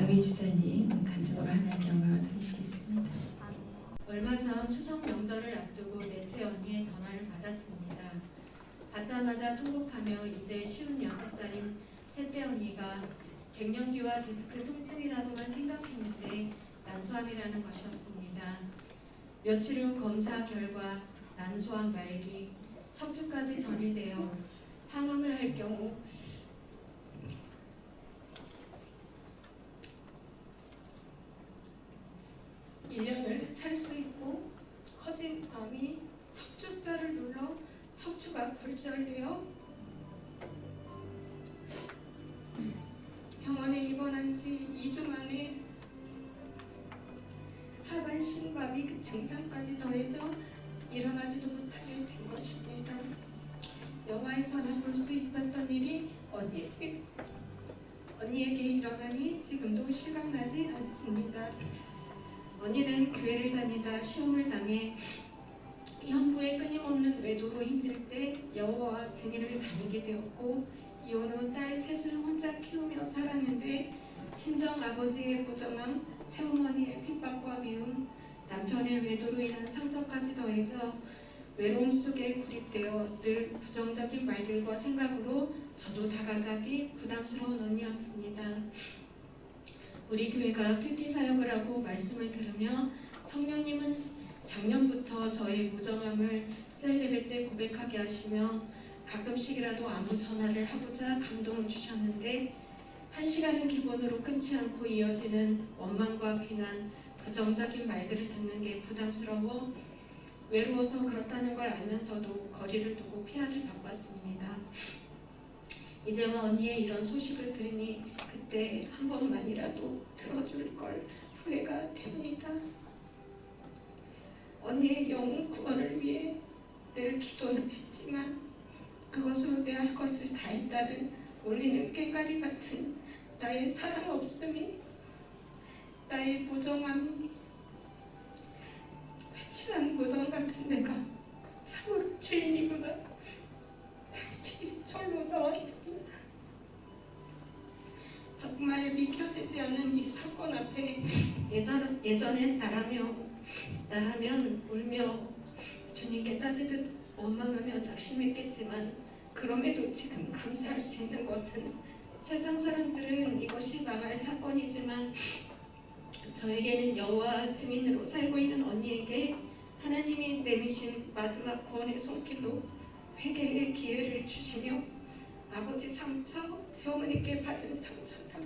가위 주사님 간증으로 하나님께 영광을 드리시겠습니다. 얼마 전 추석 명절을 앞두고 넷째 언니의 전화를 받았습니다. 받자마자 통곡하며 이제 56살인 셋째 언니가 갱년기와 디스크 통증이라고만 생각했는데 난소암이라는 것이었습니다. 며칠 후 검사 결과 난소암 말기, 척추까지 전이되어 항암을 할 경우 1년을 살 수 있고 커진 암이 척추뼈를 눌러 척추가 골절되어 병원에 입원한 지 2주 만에 하반신마비 증상까지 더해져 일어나지도 못하게 된 것입니다. 영화에서는 볼 수 있었던 일이 언니에게 일어나니 지금도 실감나지 않습니다. 언니는 교회를 다니다 시험을 당해 형부의 끊임없는 외도로 힘들 때 여호와 증인을 다니게 되었고 이혼 후 딸 셋을 혼자 키우며 살았는데 친정 아버지의 부정함, 새어머니의 핍박과 미움, 남편의 외도로 인한 상처까지 더해져 외로움 속에 고립되어 늘 부정적인 말들과 생각으로 저도 다가가기 부담스러운 언니였습니다. 우리 교회가 큐티 사역을 하고 말씀을 들으며 성령님은 작년부터 저의 무정함을 셀 예배 때 고백하게 하시며 가끔씩이라도 아무 전화를 하고자 감동을 주셨는데 1시간은 기본으로 끊지 않고 이어지는 원망과 비난, 부정적인 말들을 듣는 게 부담스러워 외로워서 그렇다는 걸 알면서도 거리를 두고 피하기 바빴습니다. 이제와 언니의 이런 소식을 들으니 그때 한 번만이라도 들어줄 걸 후회가 됩니다. 언니의 영혼 구원을 위해 늘 기도는 했지만 그것으로 내 할 것을 다 했다는 울리는 꽹과리 같은 나의 사랑 없음이, 나의 무정함이, 회칠한 무덤 같은 내가 참으로 죄인이구나 다시 절로 나왔습니다. 정말 믿겨지지 않는 이 사건 앞에 예전엔 나라면 울며 주님께 따지듯 원망하며 낙심했겠지만 그럼에도 지금 감사할 수 있는 것은 세상 사람들은 이것이 망할 사건이지만 저에게는 여호와 증인으로 살고 있는 언니에게 하나님이 내미신 마지막 구원의 손길로 회개의 기회를 주시며 아버지 상처, 새어머니께 받은 상처 등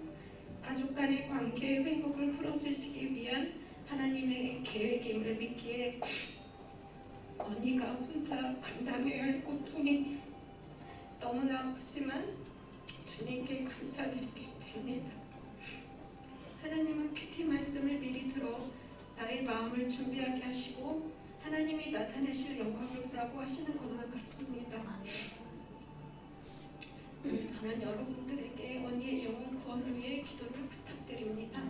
가족 간의 관계의 회복을 풀어주시기 위한 하나님의 계획임을 믿기에 언니가 혼자 감당해야 할 고통이 너무나 아프지만 주님께 감사드리게 됩니다. 하나님은 큐티 말씀을 미리 들어 나의 마음을 준비하게 하시고 하나님이 나타내실 영광을 보라고 하시는 것만 같습니다. 저는 여러분들에게 언니의 영혼 구원을 위해 기도를 부탁드립니다.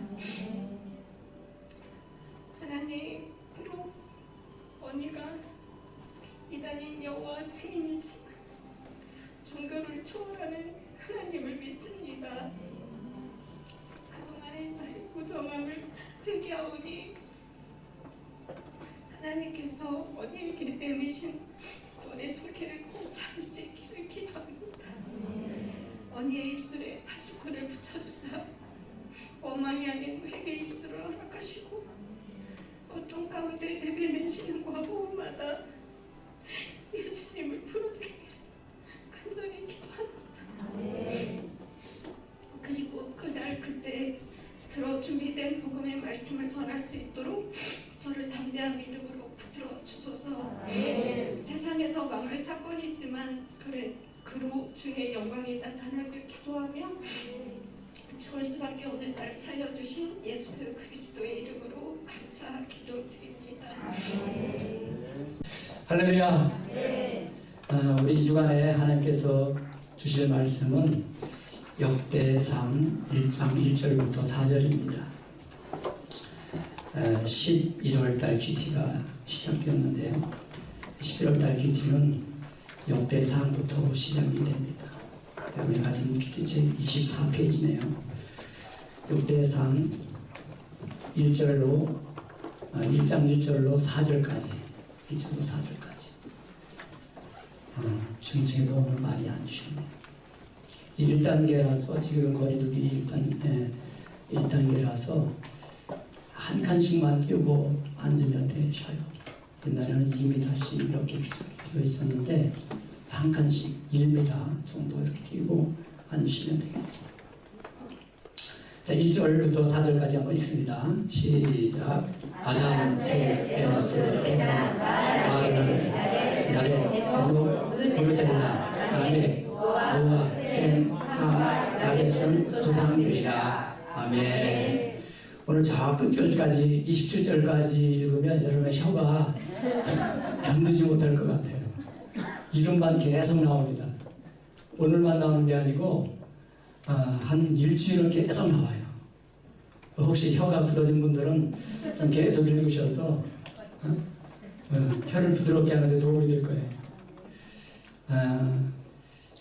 하나님으로 언니가 이단인 여호와 증인이지만 종교를 초월하는 하나님을 믿습니다. 그동안의 나의 무정함을 회개하오니 하나님께서 언니에게 내미신 구원의 손길을 꼭 잡을 수 있기를 기도합니다. 언니의 입술에 파수꾼을 붙여주사 원망이 아닌 회개의 입술을 허락하시고 고통 가운데 내뱉으시는 과보험마다 예수님을 부르짖기를 간절히 기도합니다. 그리고 그날 그때 들어 준비된 복음의 말씀을 전할 수 있도록 저를 담대한 믿음으로 붙들어 주소서. 세상에서 망할 사건이지만 그로 주의 영광이 나타나길 기도하며 죽을 수밖에 없는 나를 살려주신 예수 그리스도의 이름으로 감사 기도드립니다. 할렐루야. 우리 이 주간에 하나님께서 주실 말씀은 역대상 1장 1절부터 4절입니다. 11월달 GT가 시작되었는데요. 11월달 GT는 역대상부터 시작이 됩니다. 여러분이 가진 GT 책 24페이지네요. 역대상 1장 1절로 4절까지 1절로 4절까지 중위층에도 오늘 많이 앉으셨네요. 1단계라서 지금 거리두기 1단계라서 한 칸씩만 띄우고 앉으면 되셔요. 옛날에는 2m씩 이렇게 규정이 되어 있었는데 한 칸씩 1m 정도 이렇게 띄우고 앉으시면 되겠습니다. 자, 1절부터 4절까지 한번 읽습니다. 시작. 아담, 셋, 에노스, 게남, 마르날, 야렛, 에녹, 브루셀라, 다음에 노아, 셈, 함, 야벳은 조상들이라. 아멘. 오늘 저 끝절까지 27절까지 읽으면 여러분의 혀가 견디지 못할 것 같아요. 이름만 계속 나옵니다. 오늘만 나오는 게 아니고 한 일주일은 계속 나와요. 혹시 혀가 굳어진 분들은 좀 계속 읽으셔서 혀를 부드럽게 하는 데 도움이 될 거예요.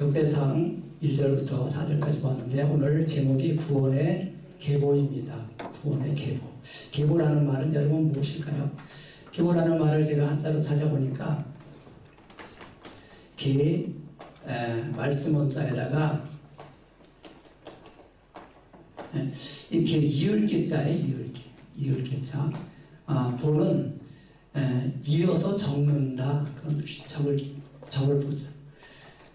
역대상 1절부터 4절까지 봤는데 오늘 제목이 구원의 계보입니다. 구원의 계보. 계보라는 말은 여러분 무엇일까요? 계보라는 말을 제가 한자로 찾아보니까 말씀 원자에다가 이렇게 이을기자예요. 이을기자. 보는 이어서 적는다 그런 뜻이 적을 보자.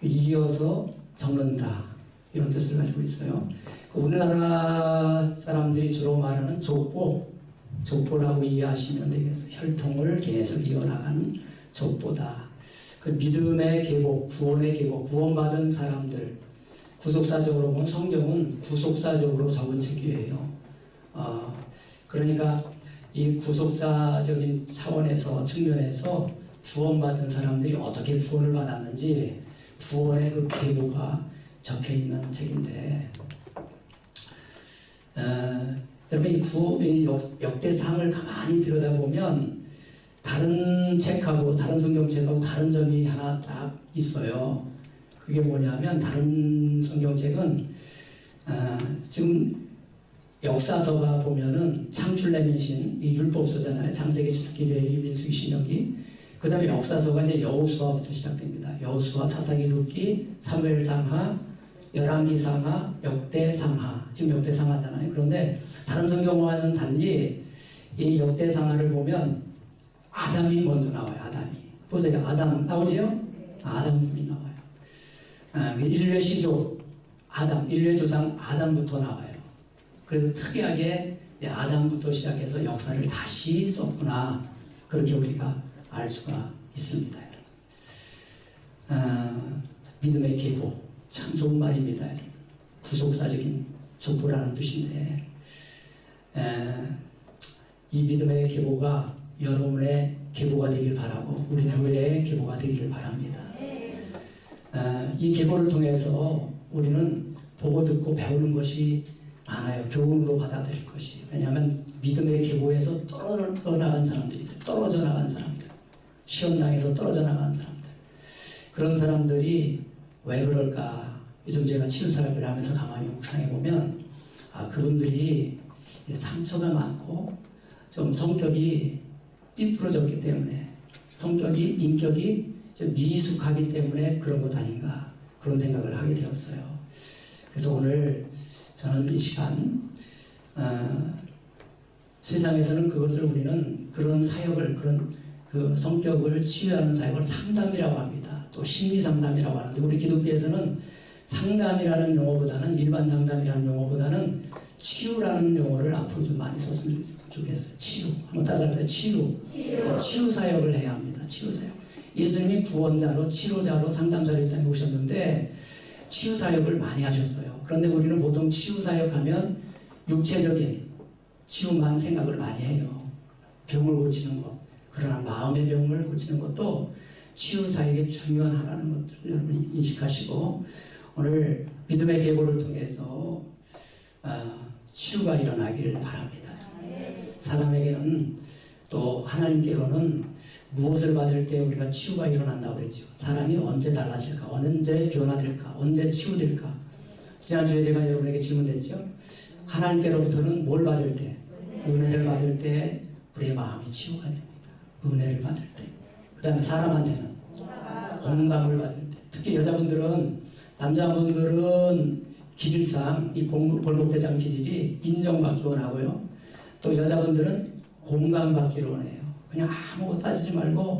이어서 적는다 이런 뜻을 가지고 있어요. 우리나라 사람들이 주로 말하는 족보라고 이해하시면 되겠어요. 혈통을 계속 이어나가는 족보다. 그 믿음의 계보, 구원의 계보, 구원받은 사람들. 구속사적으로 보면 성경은 구속사적으로 적은 책이에요. 그러니까 이 구속사적인 차원에서 측면에서 구원받은 사람들이 어떻게 구원을 받았는지 구원의 그 계보가 적혀 있는 책인데, 여러분 이 역대상을 가만히 들여다보면 다른 책하고 다른 성경책하고 다른 점이 하나 딱 있어요. 그게 뭐냐면 다른 성경책은 지금 역사서가 보면은 창출내민신 이 율법서잖아요. 창세기, 출애굽기, 레위기, 민수기, 신명기. 그 다음에 역사서가 이제 여호수아부터 시작됩니다. 여호수아, 사사기, 룻기, 사무엘상하, 열왕기상하, 역대상하. 지금 역대상하잖아요. 그런데 다른 성경과는 달리 이 역대상하를 보면 아담이 먼저 나와요. 아담이. 보세요. 아담 나오지요? 아담이 나와요. 인류의 시조 아담, 인류의 조상 아담부터 나와요. 그래서 특이하게 아담부터 시작해서 역사를 다시 썼구나. 그렇게 우리가 알 수가 있습니다. 믿음의 계보 참 좋은 말입니다. 구속사적인 족보라는 뜻인데 이 믿음의 계보가 여러분의 계보가 되길 바라고 우리 교회의 계보가 되기를 바랍니다. 이 계보를 통해서 우리는 보고 듣고 배우는 것이 많아요. 교훈으로 받아들일 것이. 왜냐하면 믿음의 계보에서 떨어져 나간 사람들이 있어요. 떨어져 나간 사람들. 시험당에서 떨어져 나간 사람들. 그런 사람들이 왜 그럴까? 요즘 제가 치유사역을 하면서 가만히 묵상해 보면 그분들이 상처가 많고 좀 성격이 삐뚤어졌기 때문에 성격이 인격이 좀 미숙하기 때문에 그런 것 아닌가 그런 생각을 하게 되었어요. 그래서 오늘 저는 이 시간 세상에서는 그것을 우리는 그런 사역을 그런 그 성격을 치유하는 사역을 상담이라고 합니다. 또 심리 상담이라고 하는데 우리 기독교에서는 상담이라는 용어보다는 일반 상담이라는 용어보다는 치유라는 용어를 앞으로 좀 많이 썼으면 좋겠어요. 치유. 한번 따라해보세요. 치유 사역을 해야 합니다. 치유 사역. 예수님이 구원자로 치료자로 상담자로 이 땅에 오셨는데 치유 사역을 많이 하셨어요. 그런데 우리는 보통 치유 사역하면 육체적인 치유만 생각을 많이 해요. 병을 고치는 것. 그러나 마음의 병을 고치는 것도 치유 사역의 중요한 하나라는 것을 여러분이 인식하시고 오늘 믿음의 계보를 통해서 치유가 일어나기를 바랍니다. 사람에게는 또 하나님께로는 무엇을 받을 때 우리가 치유가 일어난다고 그랬죠. 사람이 언제 달라질까? 언제 변화될까? 언제 치유될까? 지난주에 제가 여러분에게 질문했죠. 하나님께로부터는 뭘 받을 때? 은혜를 받을 때 우리의 마음이 치유가 됩니다. 은혜를 받을 때. 그 다음에 사람한테는 공감을 받을 때. 특히 여자분들은, 남자분들은 기질상 이 골목대장 기질이 인정받기 원하고요. 또 여자분들은 공감받기를 원해요. 그냥 아무것도 따지지 말고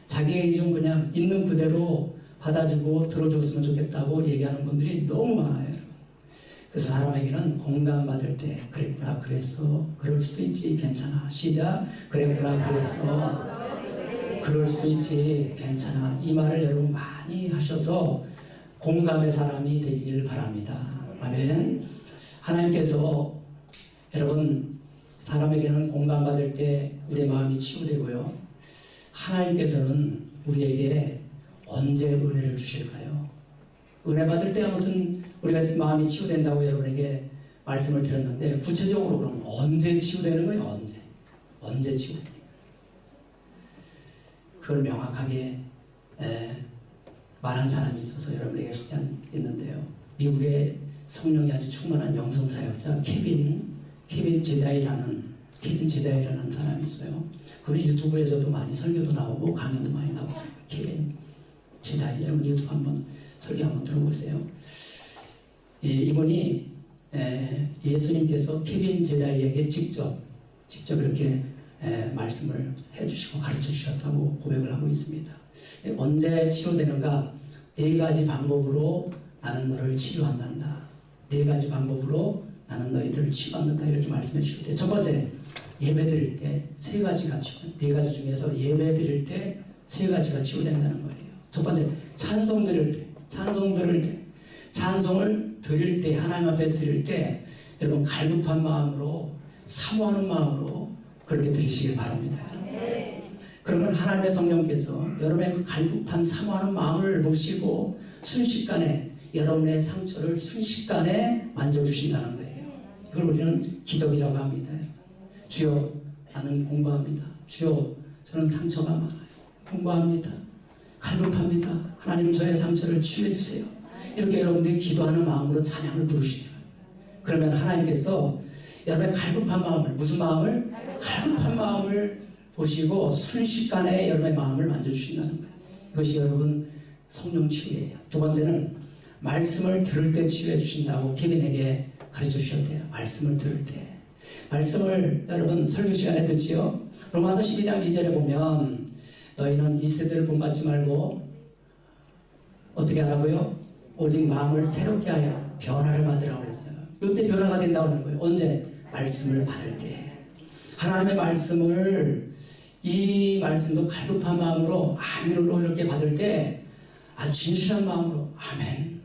자기에게 좀 그냥 있는 그대로 받아주고 들어줬으면 좋겠다고 얘기하는 분들이 너무 많아요, 여러분. 그래서 사람에게는 공감받을 때, 그랬구나, 그랬어, 그럴 수도 있지, 괜찮아. 시작. 그랬구나, 그랬어, 그럴 수도 있지, 괜찮아. 이 말을 여러분 많이 하셔서 공감의 사람이 되길 바랍니다. 아멘. 하나님께서 여러분, 사람에게는 공감받을 때 우리의 마음이 치유되고요. 하나님께서는 우리에게 언제 은혜를 주실까요? 은혜 받을 때 아무튼 우리가 지금 마음이 치유된다고 여러분에게 말씀을 드렸는데, 구체적으로 그럼 언제 치유되는 거예요? 언제 치유됩니까? 그걸 명확하게 말한 사람이 있어서 여러분에게 소개했는데요. 미국의 성령이 아주 충만한 영성사역자 케빈 제다이라는 사람이 있어요. 그리고 유튜브에서도 많이 설교도 나오고 강연도 많이 나오더라고요. 케빈 제다이, 여러분 유튜브 한번 설교 한번 들어보세요. 이분이 예수님께서 케빈 제다이에게 직접 이렇게 말씀을 해주시고 가르쳐 주셨다고 고백을 하고 있습니다. 언제 치료되는가? 4가지 방법으로 나는 너를 치료한단다. 4가지 방법으로 나는 너희들을 치유한단다. 이렇게 말씀해 주셨대요. 첫 번째, 예배 드릴 때 3가지가 치유, 4가지 중에서 예배 드릴 때 3가지가 치유된다는 거예요. 첫 번째, 찬송 드릴 때, 찬송을 드릴 때, 하나님 앞에 드릴 때 여러분 갈급한 마음으로, 사모하는 마음으로 그렇게 드리시길 바랍니다. 그러면 하나님의 성령께서 여러분의 그 갈급한 사모하는 마음을 보시고 순식간에 여러분의 상처를 순식간에 만져주신다는 거예요. 이걸 우리는 기적이라고 합니다. 주여, 나는 공부합니다. 주여, 저는 상처가 많아요. 공부합니다. 갈급합니다. 하나님, 저의 상처를 치유해 주세요. 이렇게 여러분들이 기도하는 마음으로 찬양을 부르시는 거예요. 그러면 하나님께서 여러분의 갈급한 마음을, 무슨 마음을? 갈급한 마음을 보시고 순식간에 여러분의 마음을 만져주신다는 거예요. 이것이 여러분 성령 치유예요. 두 번째는 말씀을 들을 때 치유해 주신다고 케빈에게 가르쳐 주셨대요. 말씀을 들을 때. 말씀을 여러분 설교 시간에 듣지요. 로마서 12장 2절에 보면 너희는 이 세대를 본받지 말고 어떻게 하라고요? 오직 마음을 새롭게 하여 변화를 받으라고 그랬어요. 이때 변화가 된다고 하는 거예요. 언제? 말씀을 받을 때. 하나님의 말씀을, 이 말씀도 갈급한 마음으로 아멘으로 이렇게 받을 때 아주 진실한 마음으로 아멘.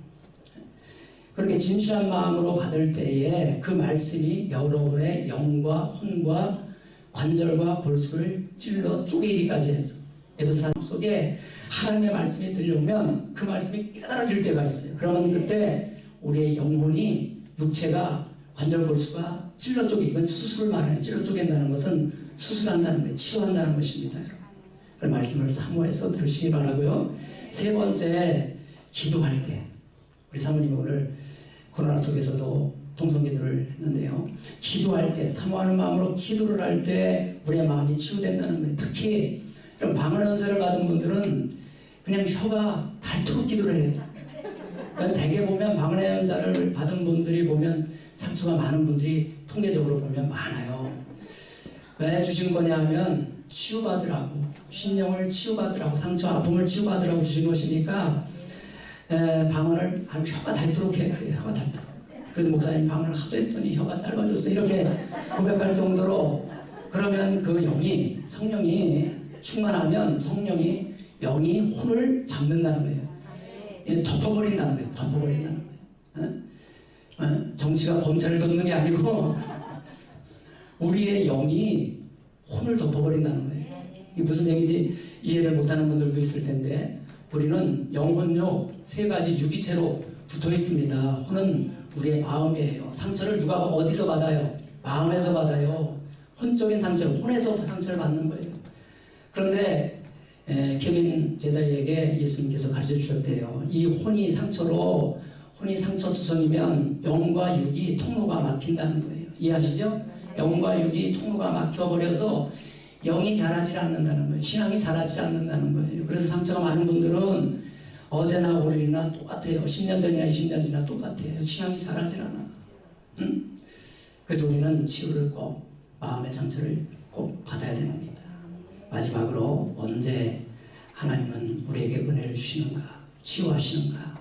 그렇게 진실한 마음으로 받을 때에 그 말씀이 여러분의 영과 혼과 관절과 골수를 찔러 쪼개기까지 해서, 에베소서 속에 하나님의 말씀이 들려오면 그 말씀이 깨달아질 때가 있어요. 그러면 그때 우리의 영혼이, 육체가, 관절 골수가 찔러 쪼개기, 이건 수술을 말하는, 찔러 쪼갠다는 것은 수술한다는 거예요. 치유한다는 것입니다, 여러분. 그 말씀을 사모해서 들으시기 바라고요. 세 번째, 기도할 때. 우리 사모님이 오늘 코로나 속에서도 동성기도를 했는데요. 기도할 때, 사모하는 마음으로 기도를 할 때 우리의 마음이 치유된다는 거예요. 특히 이런 방언 은사를 받은 분들은 그냥 혀가 닳도록 기도를 해요. 대개 보면 방언 은사를 받은 분들이 보면 상처가 많은 분들이 통계적으로 보면 많아요. 왜 주신 거냐 하면 치유받으라고, 심령을 치유받으라고, 상처 아픔을 치유받으라고 주신 것이니까 방언을 혀가 닳도록 해요. 혀가 닳도록. 그래서 목사님 방언을 하도 했더니 혀가 짧아졌어, 이렇게 고백할 정도로. 그러면 그 영이, 성령이 충만하면 성령이, 영이 혼을 잡는다는 거예요. 덮어버린다는 거예요. 덮어버린다는 거예요. 정치가 검찰을 덮는 게 아니고 우리의 영이 혼을 덮어버린다는 거예요. 이게 무슨 얘기인지 이해를 못하는 분들도 있을 텐데, 우리는 영혼요 3가지 유기체로 붙어 있습니다. 혼은 우리의 마음이에요. 상처를 누가 어디서 받아요? 마음에서 받아요. 혼적인 상처를, 혼에서 상처를 받는 거예요. 그런데 케빈 제다이에게 예수님께서 가르쳐 주셨대요. 이 혼이 상처로, 혼이 상처투성이면 영과 육이 통로가 막힌다는 거예요. 이해하시죠? 영과 육이 통로가 막혀버려서 영이 자라질 않는다는 거예요. 신앙이 자라질 않는다는 거예요. 그래서 상처가 많은 분들은 어제나 오늘이나 똑같아요. 10년 전이나 20년 전이나 똑같아요. 신앙이 자라질 않아. 응? 그래서 우리는 치유를 꼭, 마음의 상처를 꼭 받아야 됩니다. 마지막으로 언제 하나님은 우리에게 은혜를 주시는가, 치유하시는가,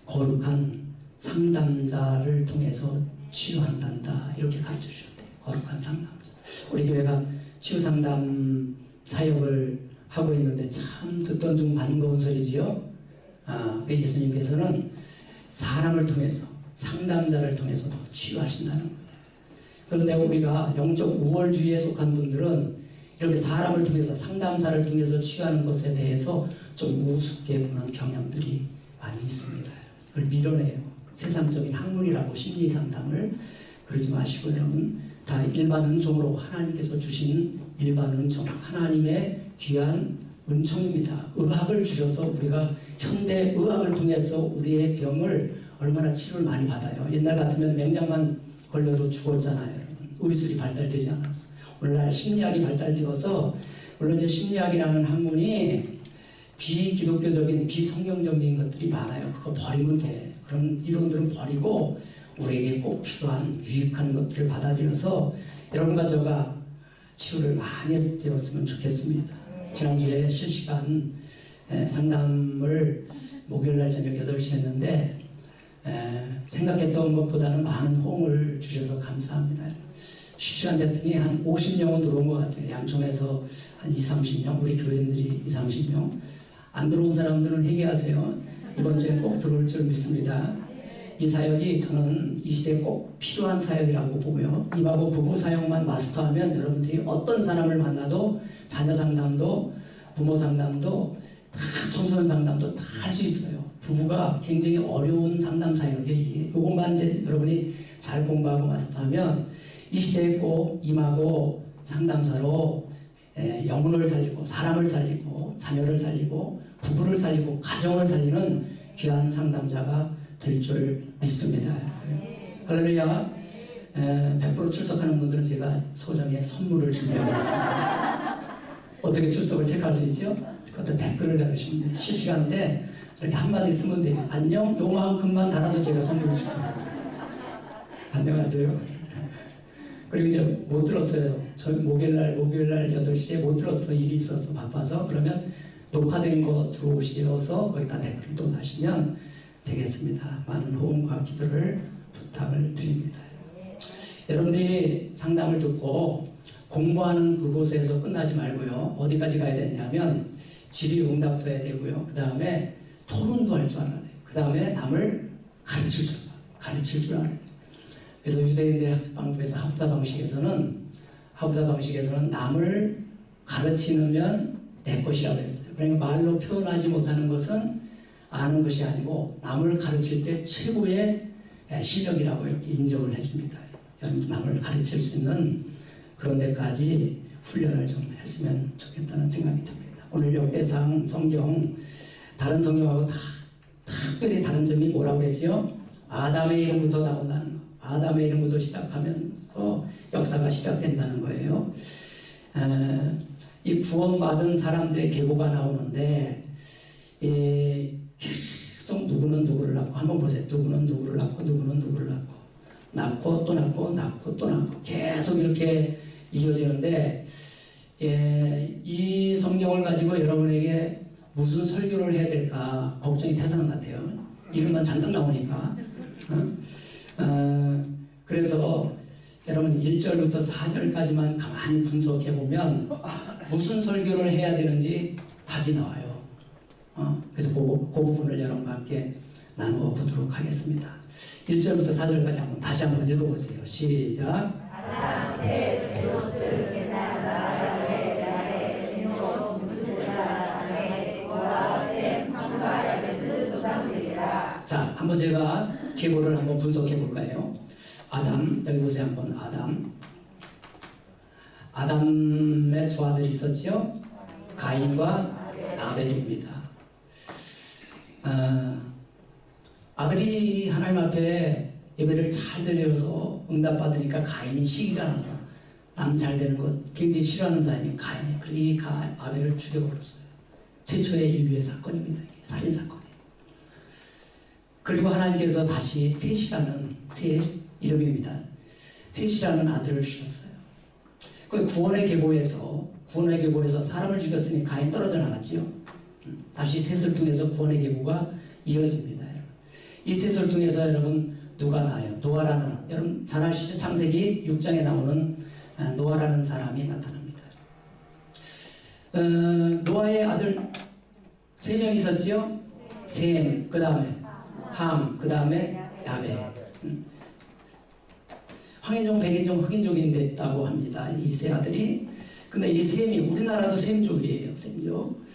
거룩한 상담자를 통해서 치유한단다, 이렇게 가르쳐 주셨대요. 거룩한 상담자. 우리 교회가 치유 상담 사역을 하고 있는데 참 듣던 중 반가운 소리지요. 예수님께서는 사람을 통해서, 상담자를 통해서도 치유하신다는 거예요. 그런데 우리가 영적 우월주의에 속한 분들은 이렇게 사람을 통해서, 상담사를 통해서 치유하는 것에 대해서 좀 우습게 보는 경향들이 많이 있습니다. 그걸 밀어내요. 세상적인 학문이라고 심리 상담을. 그러지 마시고 여러분, 다 일반 은총으로 하나님께서 주신 일반 은총, 하나님의 귀한 은총입니다. 의학을 주셔서 우리가 현대 의학을 통해서 우리의 병을 얼마나 치료를 많이 받아요. 옛날 같으면 맹장만 걸려도 죽었잖아요, 여러분. 의술이 발달되지 않았어. 오늘날 심리학이 발달되어서, 물론 이제 심리학이라는 학문이 비기독교적인, 비성경적인 것들이 많아요. 그거 버리면 돼. 그런 이론들은 버리고 우리에게 꼭 필요한 유익한 것들을 받아들여서 여러분과 저가 치유를 많이 되었으면 좋겠습니다. 지난주에 실시간 상담을 목요일날 저녁 8시 했는데 생각했던 것보다는 많은 호응을 주셔서 감사합니다. 실시간 채팅이 한 50명은 들어온 것 같아요. 양촌에서 한 20-30명, 우리 교인들이 20-30명. 안 들어온 사람들은 회개하세요. 이번 주에 꼭 들어올 줄 믿습니다. 이 사역이 저는 이 시대에 꼭 필요한 사역이라고 보고요. 임하고 부부 사역만 마스터하면 여러분들이 어떤 사람을 만나도, 자녀 상담도, 부모 상담도, 다 청소년 상담도 다 할 수 있어요. 부부가 굉장히 어려운 상담 사역이에요. 이것만 이제 여러분이 잘 공부하고 마스터하면 이 시대에 꼭 임하고 상담사로 영혼을 살리고, 사람을 살리고, 자녀를 살리고, 부부를 살리고, 가정을 살리는 귀한 상담자가 될 줄 믿습니다. 할렐루야. 100% 출석하는 분들은 제가 소정의 선물을 준비하고 있습니다. 어떻게 출석을 체크할 수 있죠? 그것도 댓글을 달으시면 돼요. 실시간 때 이렇게 한마디 쓰면 돼요. 안녕, 요만큼만 달아도 제가 선물을 줄 거예요. 안녕하세요. 그리고 이제 못 들었어요. 저 목요일날 8시에 못 들었어. 일이 있어서 바빠서. 그러면 녹화된 거 들어오셔서 거기다 댓글 또 다시면 되겠습니다. 많은 호응과 기도를 부탁을 드립니다. 여러분들이 상담을 듣고 공부하는 그곳에서 끝나지 말고요. 어디까지 가야 되냐면 질의응답도 해야 되고요. 그 다음에 토론도 할 줄 알아야 돼요. 그 다음에 남을 가르칠 줄 알아야 돼요. 그래서 유대인들 학습방법에서 하부다 방식에서는 남을 가르치면 내 것이라고 했어요. 그러니까 말로 표현하지 못하는 것은 아는 것이 아니고 남을 가르칠 때 최고의 실력이라고 이렇게 인정을 해줍니다. 여러분, 남을 가르칠 수 있는 그런 데까지 훈련을 좀 했으면 좋겠다는 생각이 듭니다. 오늘 역대상 성경, 다른 성경하고 다 특별히 다른 점이 뭐라고 그랬지요? 아담의 이름부터 나온다는 거. 아담의 이름부터 시작하면서 역사가 시작된다는 거예요. 이 구원받은 사람들의 계보가 나오는데 계속 누구는 누구를 낳고, 한번 보세요. 누구는 누구를 낳고, 누구는 누구를 낳고 또 낳고 또 낳고 계속 이렇게 이어지는데, 이 성경을 가지고 여러분에게 무슨 설교를 해야 될까 걱정이 태산 같아요. 이름만 잔뜩 나오니까. 그래서 여러분 1절부터 4절까지만 가만히 분석해 보면 무슨 설교를 해야 되는지 답이 나와요. 그래서 그 부분을 여러분과 함께 나누어 보도록 하겠습니다. 1절부터 4절까지 다시 한번 읽어보세요. 시작. 자, 한번 제가 계보를 한번 분석해 볼까요? 아담, 여기 보세요. 한번 아담의 두 아들이 있었죠? 가인과 아벨입니다. 아벨이 하나님 앞에 예배를 잘 드려서 응답받으니까 가인이 시기가 나서 남 잘 되는 것 굉장히 싫어하는 사람이 가인이에요. 그래서 이 아벨을 죽여버렸어요. 최초의 인류의 사건입니다. 이게 살인 사건이에요. 그리고 하나님께서 다시 셋이라는 셋 이름입니다. 셋이라는 아들을 주셨어요. 그 구원의 계보에서 사람을 죽였으니 가인 떨어져 나갔지요. 다시 셋을 통해서 구원의 계보가 이어집니다. 이 셋을 통해서 여러분 누가 나요? 노아라는, 여러분 잘 아시죠? 창세기 6장에 나오는 노아라는 사람이 나타납니다. 노아의 아들 3명 있었지요? 셈, 그 다음에 함, 그 다음에 야베. 황인종, 백인종, 흑인족이 됐다고 합니다. 이 세 아들이. 근데 이 셈이 우리나라도 셈족이에요. 셈족.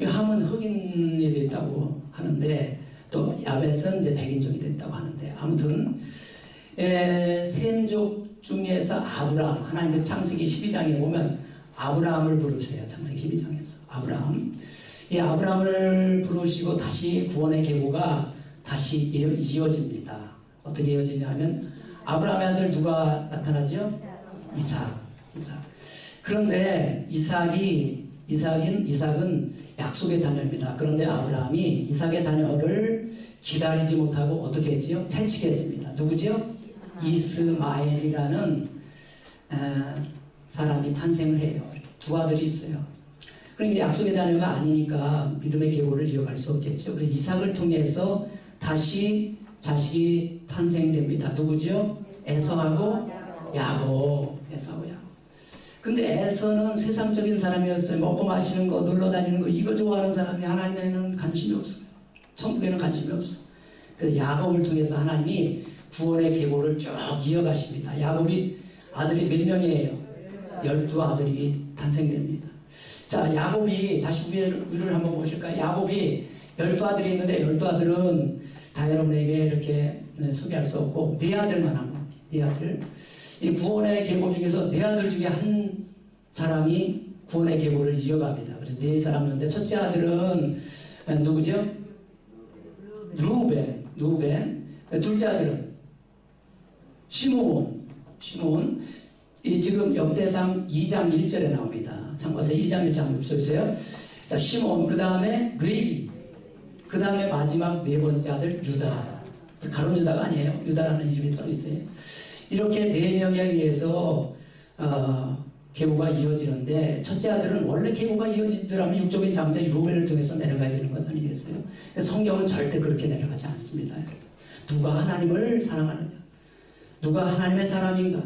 함은 흑인이 됐다고 하는데 또 야벳은 이제 백인족이 됐다고 하는데 아무튼 셈족 중에서 아브라함, 하나님께서 창세기 12장에 보면 아브라함을 부르세요. 창세기 12장에서 아브라함. 이 아브라함을 부르시고 다시 구원의 계보가 다시 이어집니다. 어떻게 이어지냐 하면 아브라함의 아들 누가 나타나죠? 이삭. 그런데 이삭은 약속의 자녀입니다. 그런데 아브라함이 이삭의 자녀를 기다리지 못하고 어떻게 했지요? 살치게 했습니다. 누구지요? 이스마엘이라는 사람이 탄생을 해요. 두 아들이 있어요. 그러니까 약속의 자녀가 아니니까 믿음의 계보를 이어갈 수 없겠죠. 그래서 이삭을 통해서 다시 자식이 탄생됩니다. 누구죠? 에서하고 야곱. 근데 에서는 세상적인 사람이었어요. 먹고 마시는 거, 놀러 다니는 거 이거 좋아하는 사람이 하나님에는 관심이 없어요. 천국에는 관심이 없어요. 그래서 야곱을 통해서 하나님이 구원의 계보를 쭉 이어가십니다. 야곱이 아들이 몇 명이에요? 12아들이 탄생됩니다. 자, 야곱이 다시 위를 한번 보실까요? 야곱이 12아들이 있는데 12아들은 다 여러분에게 이렇게 소개할 수 없고 4아들만 합니다. 4아들. 이 구원의 계보 중에서 4아들 중에 한 사람이 구원의 계보를 이어갑니다. 그래서 4사람인데 첫째 아들은 누구죠? 루벤. 둘째 아들은 시므온. 이 지금 역대상 2장 1절에 나옵니다. 참고해서 2장 1절 한번 써주세요. 자, 시므온, 그 다음에 레위, 그 다음에 마지막 4번째 아들 유다. 가룟 유다가 아니에요. 유다라는 이름이 따로 있어요. 이렇게 4명에 의해서 계보가 이어지는데 첫째 아들은 원래 계보가 이어지더라면 육적인 장자 루벤을 통해서 내려가야 되는 것 아니겠어요? 성경은 절대 그렇게 내려가지 않습니다. 누가 하나님을 사랑하느냐? 누가 하나님의 사람인가?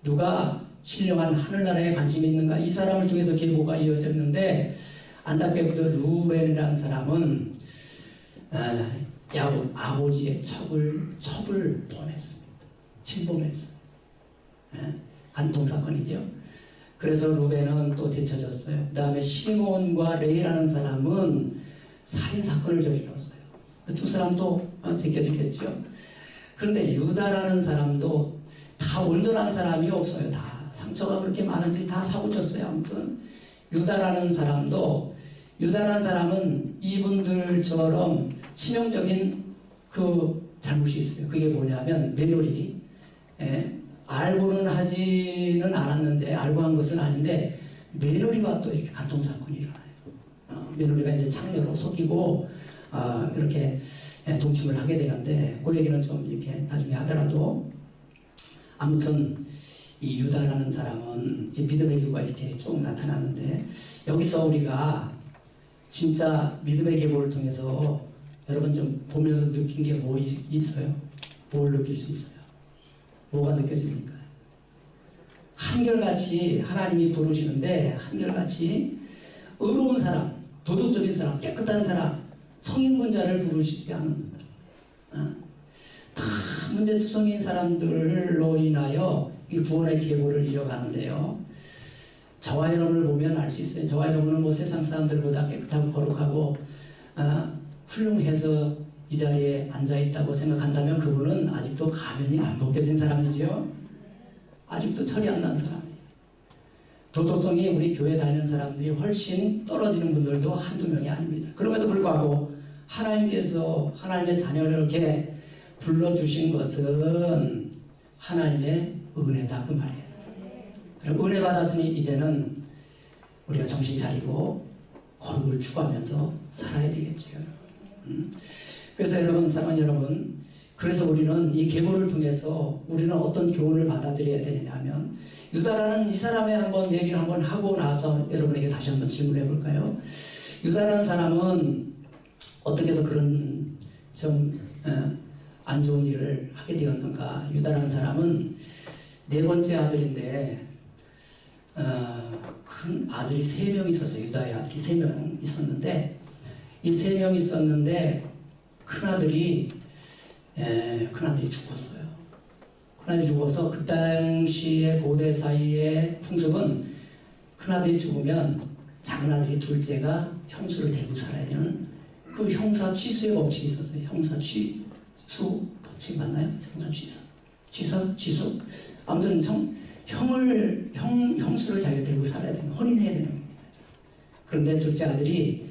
누가 신령한 하늘나라에 관심이 있는가? 이 사람을 통해서 계보가 이어졌는데 안타깝게도 루벤이라는 사람은 야곱 아버지의 첩을 범했습니다. 침범했어요. 간통 사건이죠. 그래서 루벤은 또 제쳐졌어요. 그 다음에 시몬과 레이라는 사람은 살인 사건을 저질렀어요. 두 사람도 제껴지겠죠. 그런데 유다라는 사람도 다 온전한 사람이 없어요. 다 상처가 그렇게 많은지 다 사고쳤어요. 아무튼 유다라는 사람은 이분들처럼 치명적인 그 잘못이 있어요. 그게 뭐냐면 매너리. 알고는 하지는 않았는데 알고 한 것은 아닌데 매너리와 또 이렇게 간통 사건이 일어나요. 매너리가 이제 창녀로 속이고 이렇게 동침을 하게 되는데 그 얘기는 좀 이렇게 나중에 하더라도 아무튼 이 유다라는 사람은 이제 믿음의 기호가 이렇게 쭉 나타나는데 여기서 우리가 진짜 믿음의 계보를 통해서 여러분 좀 보면서 느낀 게 뭐 있어요? 뭘 느낄 수 있어요? 뭐가 느껴집니까? 한결같이 하나님이 부르시는데 한결같이 의로운 사람, 도덕적인 사람, 깨끗한 사람, 성인군자를 부르시지 않는다. 다 문제투성이인 사람들로 인하여 이 구원의 계보를 이어가는데요. 저와 여러분을 보면 알 수 있어요. 저와 여러분은 뭐 세상 사람들보다 깨끗하고 거룩하고 훌륭해서 이 자리에 앉아있다고 생각한다면 그분은 아직도 가면이 안 벗겨진 사람이지요. 아직도 철이 안 난 사람이에요. 도덕성이 우리 교회 다니는 사람들이 훨씬 떨어지는 분들도 한두 명이 아닙니다. 그럼에도 불구하고 하나님께서 하나님의 자녀를 이렇게 불러주신 것은 하나님의 은혜다 그 말이에요. 그럼 은혜 받았으니 이제는 우리가 정신 차리고 거룩을 추구하면서 살아야 되겠죠. 그래서 여러분, 사랑하는 여러분, 그래서 우리는 이 계보를 통해서 우리는 어떤 교훈을 받아들여야 되느냐 하면, 유다라는 이 사람의 한번 얘기를 한번 하고 나서 여러분에게 다시 한번 질문해 볼까요? 유다라는 사람은 어떻게 해서 그런 좀 안 좋은 일을 하게 되었는가? 유다라는 사람은 네 번째 아들인데 큰 아들이 3명 있었어요. 유다의 아들이 3명 있었는데, 이 3명 있었는데 큰아들이 죽었어요. 큰아들이 죽어서 그 당시에 고대 사이의 풍습은 큰아들이 죽으면 작은아들이 둘째가 형수를 데리고 살아야 되는 그 형사 취수의 법칙이 있었어요. 형사 취수 법칙 맞나요? 형사 취수? 아무튼 형수를 자기가 들고 살아야 되는, 혼인해야 되는 겁니다. 그런데 둘째 아들이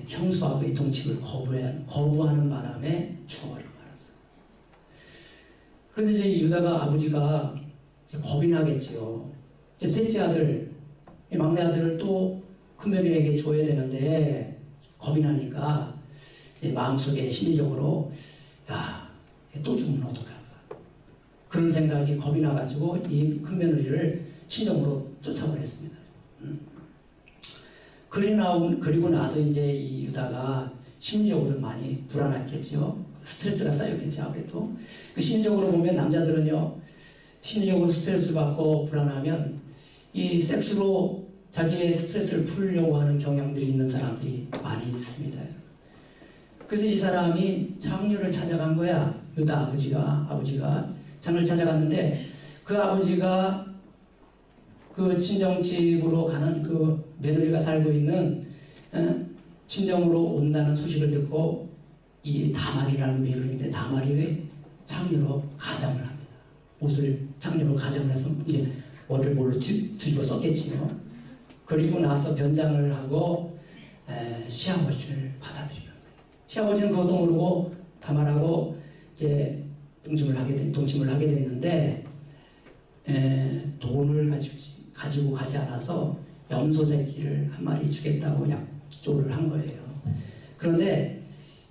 형수하고의 동침을 거부하는 바람에 죽어버리고 말았어요. 그래서 이제 유다가 아버지가 이제 겁이 나겠지요. 이제 셋째 아들, 막내 아들을 또 큰며느리에게 줘야 되는데 겁이 나니까 이제 마음속에 심리적으로 또 죽으면 어떡할까, 그런 생각이 겁이 나가지고 이 큰며느리를 신정으로 쫓아보냈습니다. 그리고 나서 이제 이 유다가 심리적으로 많이 불안했겠죠. 스트레스가 쌓였겠죠. 아무래도 심리적으로 보면 남자들은요, 심리적으로 스트레스 받고 불안하면 이 섹스로 자기의 스트레스를 풀려고 하는 경향들이 있는 사람들이 많이 있습니다. 그래서 이 사람이 장녀를 찾아간 거야. 유다 아버지가 장녀를 찾아갔는데, 그 아버지가 그 친정집으로 가는 그 며느리가 살고 있는 친정으로 온다는 소식을 듣고, 이 다말이라는 며느리인데 다말이 장녀로 가장을 합니다. 옷을 장녀로 가장을 해서 이제 머리를 뭘로 뒤집어 썼겠지요. 그리고 나서 변장을 하고 시아버지를 받아들이는 거예요. 시아버지는 그것도 모르고 다말하고 이제 동침을 하게 됐는데, 돈을 가지고 가지 않아서 염소 새끼를 한 마리 주겠다고 약조를 한 거예요. 그런데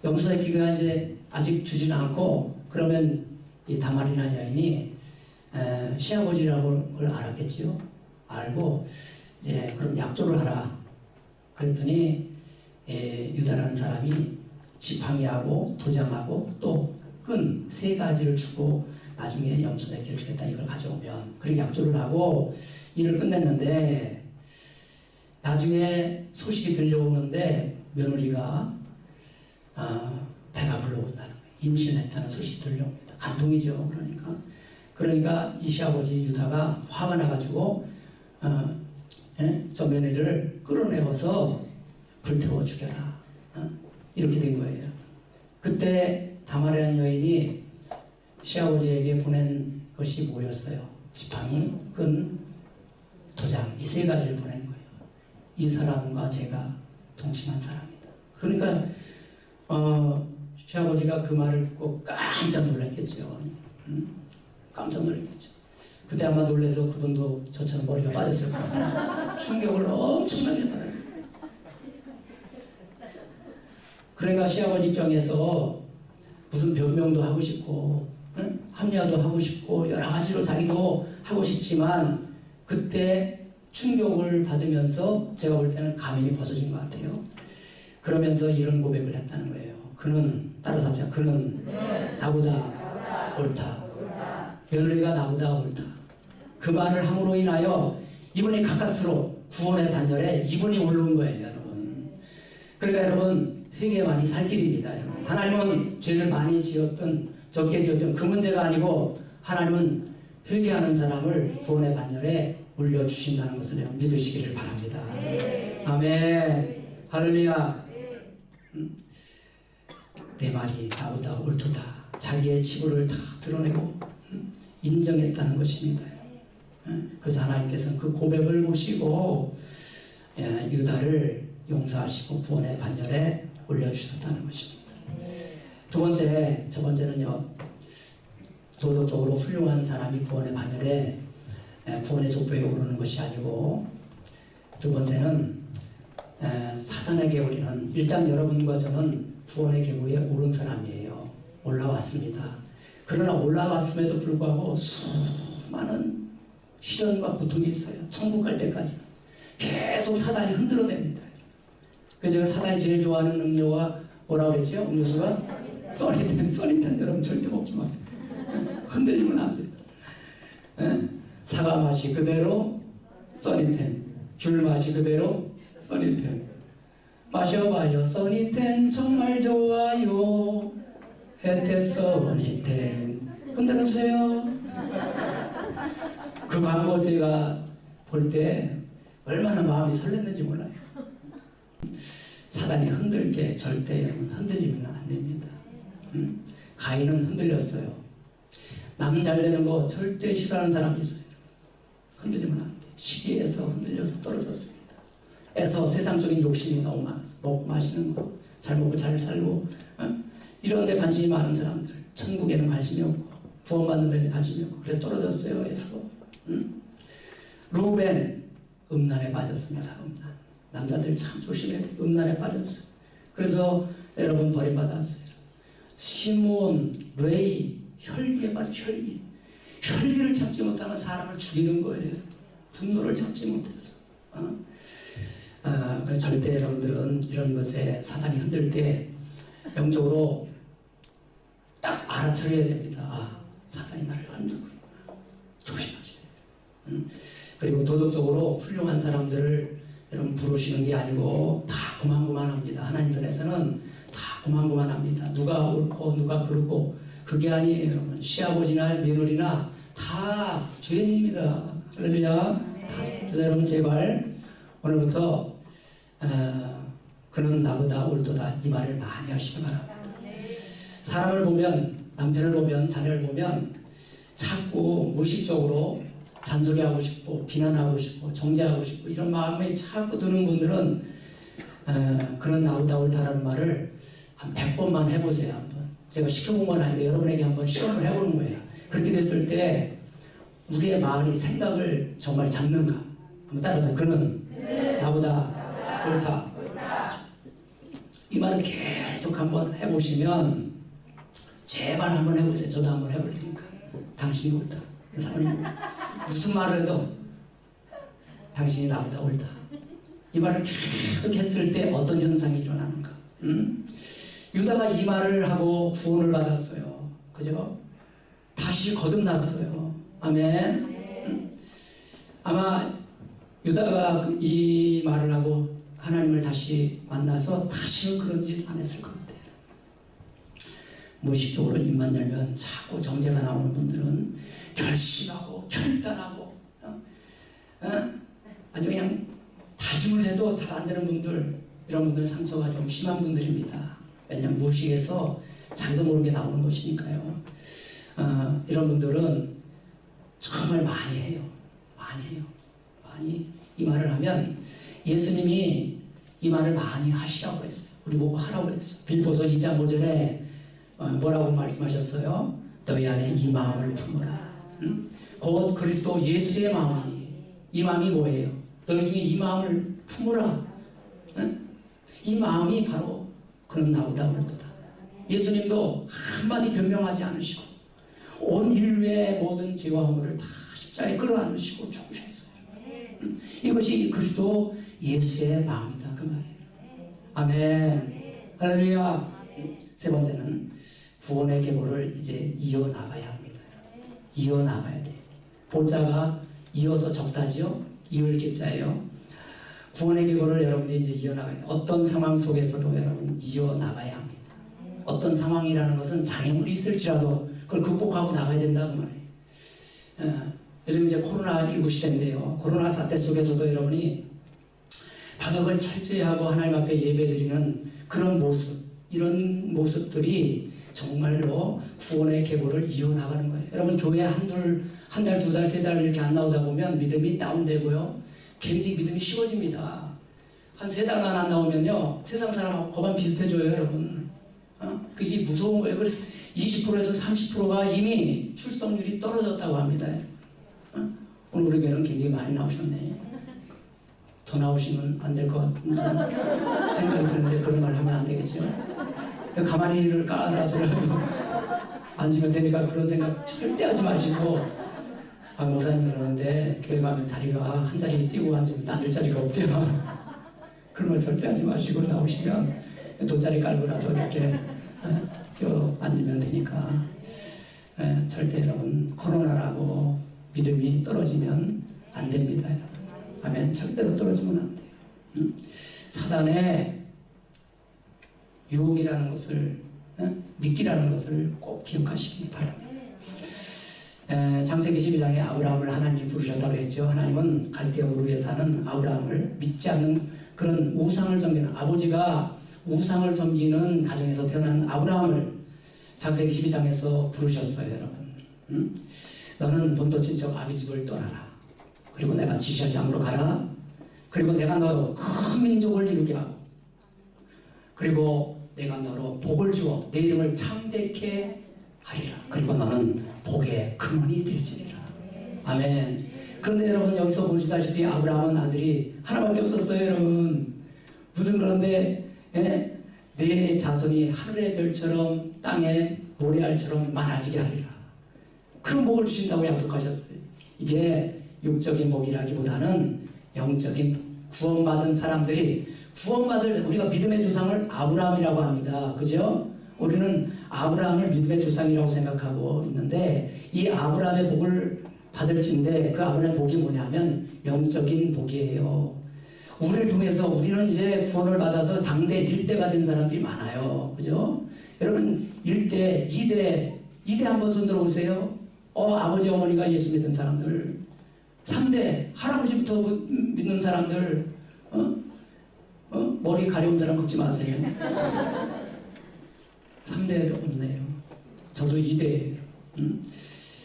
염소 새끼가 이제 아직 주지는 않고, 그러면 이 다말이라는 여인이 시아버지라고 걸 알았겠지요. 알고 이제 그럼 약조를 하라. 그랬더니 유다라는 사람이 지팡이하고 도장하고 또 끈 3가지를 주고 나중에 염소 새끼를 주겠다, 이걸 가져오면, 그렇게 약조를 하고 일을 끝냈는데, 나중에 소식이 들려오는데 며느리가 배가 불러온다는 거예요. 임신했다는 소식이 들려옵니다. 간통이죠. 그러니까 이 시아버지 유다가 화가 나가지고 저 며느리를 끌어내어서 불태워 죽여라, 이렇게 된 거예요. 그때 다말이라는 여인이 시아버지에게 보낸 것이 뭐였어요? 지팡이, 끈, 도장, 이 3가지를 보낸 거예요. 이 사람과 제가 동침한 사람이다. 그러니까 시아버지가 그 말을 듣고 깜짝 놀랐겠죠. 깜짝 놀랐겠죠. 그때 아마 놀라서 그분도 저처럼 머리가 빠졌을 것 같아요. 충격을 엄청나게 받았어요. 그러니까 시아버지 입장에서 무슨 변명도 하고 싶고, 합리화도 하고 싶고, 여러 가지로 자기도 하고 싶지만, 그때 충격을 받으면서 제가 볼 때는 가면이 벗어진 것 같아요. 그러면서 이런 고백을 했다는 거예요. 따라서 합시다. 그는 나보다 옳다. 며느리가 나보다 옳다. 그 말을 함으로 인하여 이분이 가까스로 구원의 반열에 이분이 오른 거예요, 여러분. 그러니까 여러분, 회개만이 살 길입니다. 여러분. 하나님은 죄를 많이 지었든 적게 지었든 그 문제가 아니고, 하나님은 회개하는 사람을 구원의 반열에 올려주신다는 것을 믿으시기를 바랍니다. 아멘. 할렐루야. 내 말이 나보다 옳도다. 자기의 치부를 다 드러내고 인정했다는 것입니다. 그래서 하나님께서는 그 고백을 보시고 유다를 용서하시고 구원의 반열에 올려주셨다는 것입니다. 두 번째, 첫 번째는요, 도덕적으로 훌륭한 사람이 구원의 반열에 구원의 족보에 오르는 것이 아니고, 두 번째는 사단에게 우리는, 일단 여러분과 저는 구원의 계보에 오른 사람이에요. 올라왔습니다. 그러나 올라왔음에도 불구하고 수많은 시련과 고통이 있어요. 천국 갈 때까지 계속 사단이 흔들어댑니다. 그래서 제가 사단이 제일 좋아하는 음료가 뭐라고 그랬죠? 음료수가 써니텐. 여러분 절대 먹지 마요. 흔들리면 안 돼요. 사과 맛이 그대로 써니텐, 귤 맛이 그대로 써니텐. 마셔봐요. 써니텐 정말 좋아요. 혜태 써니텐. 흔들어주세요. 그 광고 제가 볼 때 얼마나 마음이 설렜는지 몰라요. 사단이 흔들게 절대 여러분 흔들리면 안 됩니다. 가인은 흔들렸어요. 남 잘 되는 거 절대 싫어하는 사람이 있어요. 흔들리면 안 돼. 시기에서 흔들려서 떨어졌습니다. 에서 세상적인 욕심이 너무 많았어. 먹고 마시는 거, 잘 먹고 잘 살고, 이런 데 관심이 많은 사람들. 천국에는 관심이 없고 구원받는 데는 관심이 없고 그래서 떨어졌어요. 에서. 루벤 음란에 빠졌습니다. 음란. 남자들 참 조심해야 돼. 음란에 빠졌어요. 그래서 여러분 버림받았어요. 시므온, 레이 혈기에 빠져. 혈기를 참지 못하면 사람을 죽이는 거예요. 분노를 참지 못해서. 그래서 절대 여러분들은 이런 것에 사단이 흔들 때 영적으로 딱 알아차려야 됩니다. 아, 사단이 나를 흔들고 있구나. 조심하셔야 돼요. 그리고 도덕적으로 훌륭한 사람들을 여러분 부르시는 게 아니고 다 고만고만합니다. 하나님 편에서는 다 고만고만합니다. 누가 옳고 누가 그르고 그게 아니에요. 여러분 시아버지나 며느리나 다 죄인입니다. 할렐루야. 그래서 여러분 제발 오늘부터 그는 나보다 옳도다 이 말을 많이 하시기 바랍니다. 사람을 보면, 남편을 보면, 자녀를 보면 자꾸 무의식적으로 잔소리하고 싶고 비난하고 싶고 정죄하고 싶고 이런 마음이 자꾸 드는 분들은 그는 나보다 옳다라는 말을 한 100번만 해보세요. 한번. 제가 시켜본 건 아닌데 여러분에게 한번 시험을 해보는 거예요. 그렇게 됐을 때 우리의 마음이 생각을 정말 잡는가? 한번 따라해봐요. 그는 나보다 옳다. 이 말을 계속 한번 해보시면 제발 한번 해보세요. 저도 한번 해볼 테니까. 당신이 옳다. 사모님 무슨 말을 해도 당신이 나보다 옳다. 이 말을 계속 했을 때 어떤 현상이 일어나는가? 유다가 이 말을 하고 구원을 받았어요. 그죠? 다시 거듭났어요. 아멘. 아마 유다가 이 말을 하고 하나님을 다시 만나서 다시는 그런 짓 안 했을 것 같아요. 무의식적으로 입만 열면 자꾸 정죄가 나오는 분들은 결심하고 결단하고 아주 그냥 다짐을 해도 잘 안 되는 분들, 이런 분들은 상처가 좀 심한 분들입니다. 왜냐하면 무의식에서 자기도 모르게 나오는 것이니까요. 이런 분들은 정말 많이 해요. 많이 이 말을 하면 예수님이 이 말을 많이 하시라고 했어요. 우리 보고 하라고 했어요. 빌보서 2장 5절에 뭐라고 말씀하셨어요? 너희 안에 이 마음을 품으라. 곧 그리스도 예수의 마음이니. 이 마음이 뭐예요? 너희 중에 이 마음을 품으라. 이 마음이 바로 그는 나보다 옳도다. 예수님도 한마디 변명하지 않으시고 온 인류의 모든 죄와 허물을 다 십자가에 끌어안으시고 죽으셨어요. 이것이 그리스도 예수의 마음이다 그 말이에요. 아멘. 할렐루야. 세 번째는 구원의 계보를 이제 이어나가야 합니다. 이어나가야 돼요. 보자가 이어서 적다지요. 이을 계자예요. 구원의 계보를 여러분들이 이제 이어나가야 돼요. 어떤 상황 속에서도 여러분 이어나가야 합니다. 어떤 상황이라는 것은 장애물이 있을지라도 그걸 극복하고 나가야 된다고 말해요. 요즘 이제 코로나19 시대인데요. 코로나 사태 속에서도 여러분이 방역을 철저히 하고 하나님 앞에 예배드리는 그런 모습, 이런 모습들이 정말로 구원의 계보를 이어나가는 거예요. 여러분 교회 한 달, 두 달, 세 달 이렇게 안 나오다 보면 믿음이 다운되고요. 굉장히 믿음이 쉬워집니다. 한 세 달만 안 나오면요. 세상 사람하고 거반 비슷해져요, 여러분. 그게 무서운 거예요. 그래서 20%에서 30%가 이미 출석률이 떨어졌다고 합니다. 오늘 우리 교회는 굉장히 많이 나오셨네. 더 나오시면 안 될 것 같은 생각이 드는데 그런 말 하면 안 되겠죠. 가만히를 깔아서라도 앉으면 되니까 그런 생각 절대 하지 마시고, 목사님 그러는데 교회 가면 자리가 한 자리 띄고 앉으면 앉을 자리가 없대요. 그런 말 절대 하지 마시고 나오시면 돗자리 깔고라도 이렇게 뛰어 앉으면 되니까. 절대 여러분 코로나라고 믿음이 떨어지면 안 됩니다. 여러분. 아멘. 절대로 떨어지면 안 돼요. 사단의 유혹이라는 것을, 미끼라는 것을 꼭 기억하시기 바랍니다. 창세기 12장에 아브라함을 하나님이 부르셨다고 했죠. 하나님은 갈대아 우르에 사는 아브라함을 믿지 않는 그런 우상을 섬기는, 아버지가 우상을 섬기는 가정에서 태어난 아브라함을 창세기 12장에서 부르셨어요. 여러분. 너는 본토 친척 아비 집을 떠나라. 그리고 내가 지시할 땅으로 가라. 그리고 내가 너로 큰 민족을 이루게 하고, 그리고 내가 너로 복을 주어 내 이름을 창대케 하리라. 그리고 너는 복의 근원이 될지니라. 아멘. 그런데 여러분 여기서 보시다시피 아브라함은 아들이 하나밖에 없었어요. 여러분. 무슨 그런데 내 자손이 하늘의 별처럼 땅의 모래알처럼 많아지게 하리라. 그런 복을 주신다고 약속하셨어요. 이게 육적인 복이라기보다는 영적인 구원받은 사람들이, 구원받을, 우리가 믿음의 조상을 아브라함이라고 합니다. 그죠? 우리는 아브라함을 믿음의 조상이라고 생각하고 있는데, 이 아브라함의 복을 받을진데 그 아브라함의 복이 뭐냐면 영적인 복이에요. 우리를 통해서 우리는 이제 구원을 받아서 당대 1대가 된 사람들이 많아요. 그죠? 여러분 1대, 2대 한번 손 들어보세요. 아버지 어머니가 예수 믿은 사람들, 3대 할아버지부터 믿는 사람들, 머리 가려운 사람 걷지 마세요. 3대도 없네요. 저도 2대예요.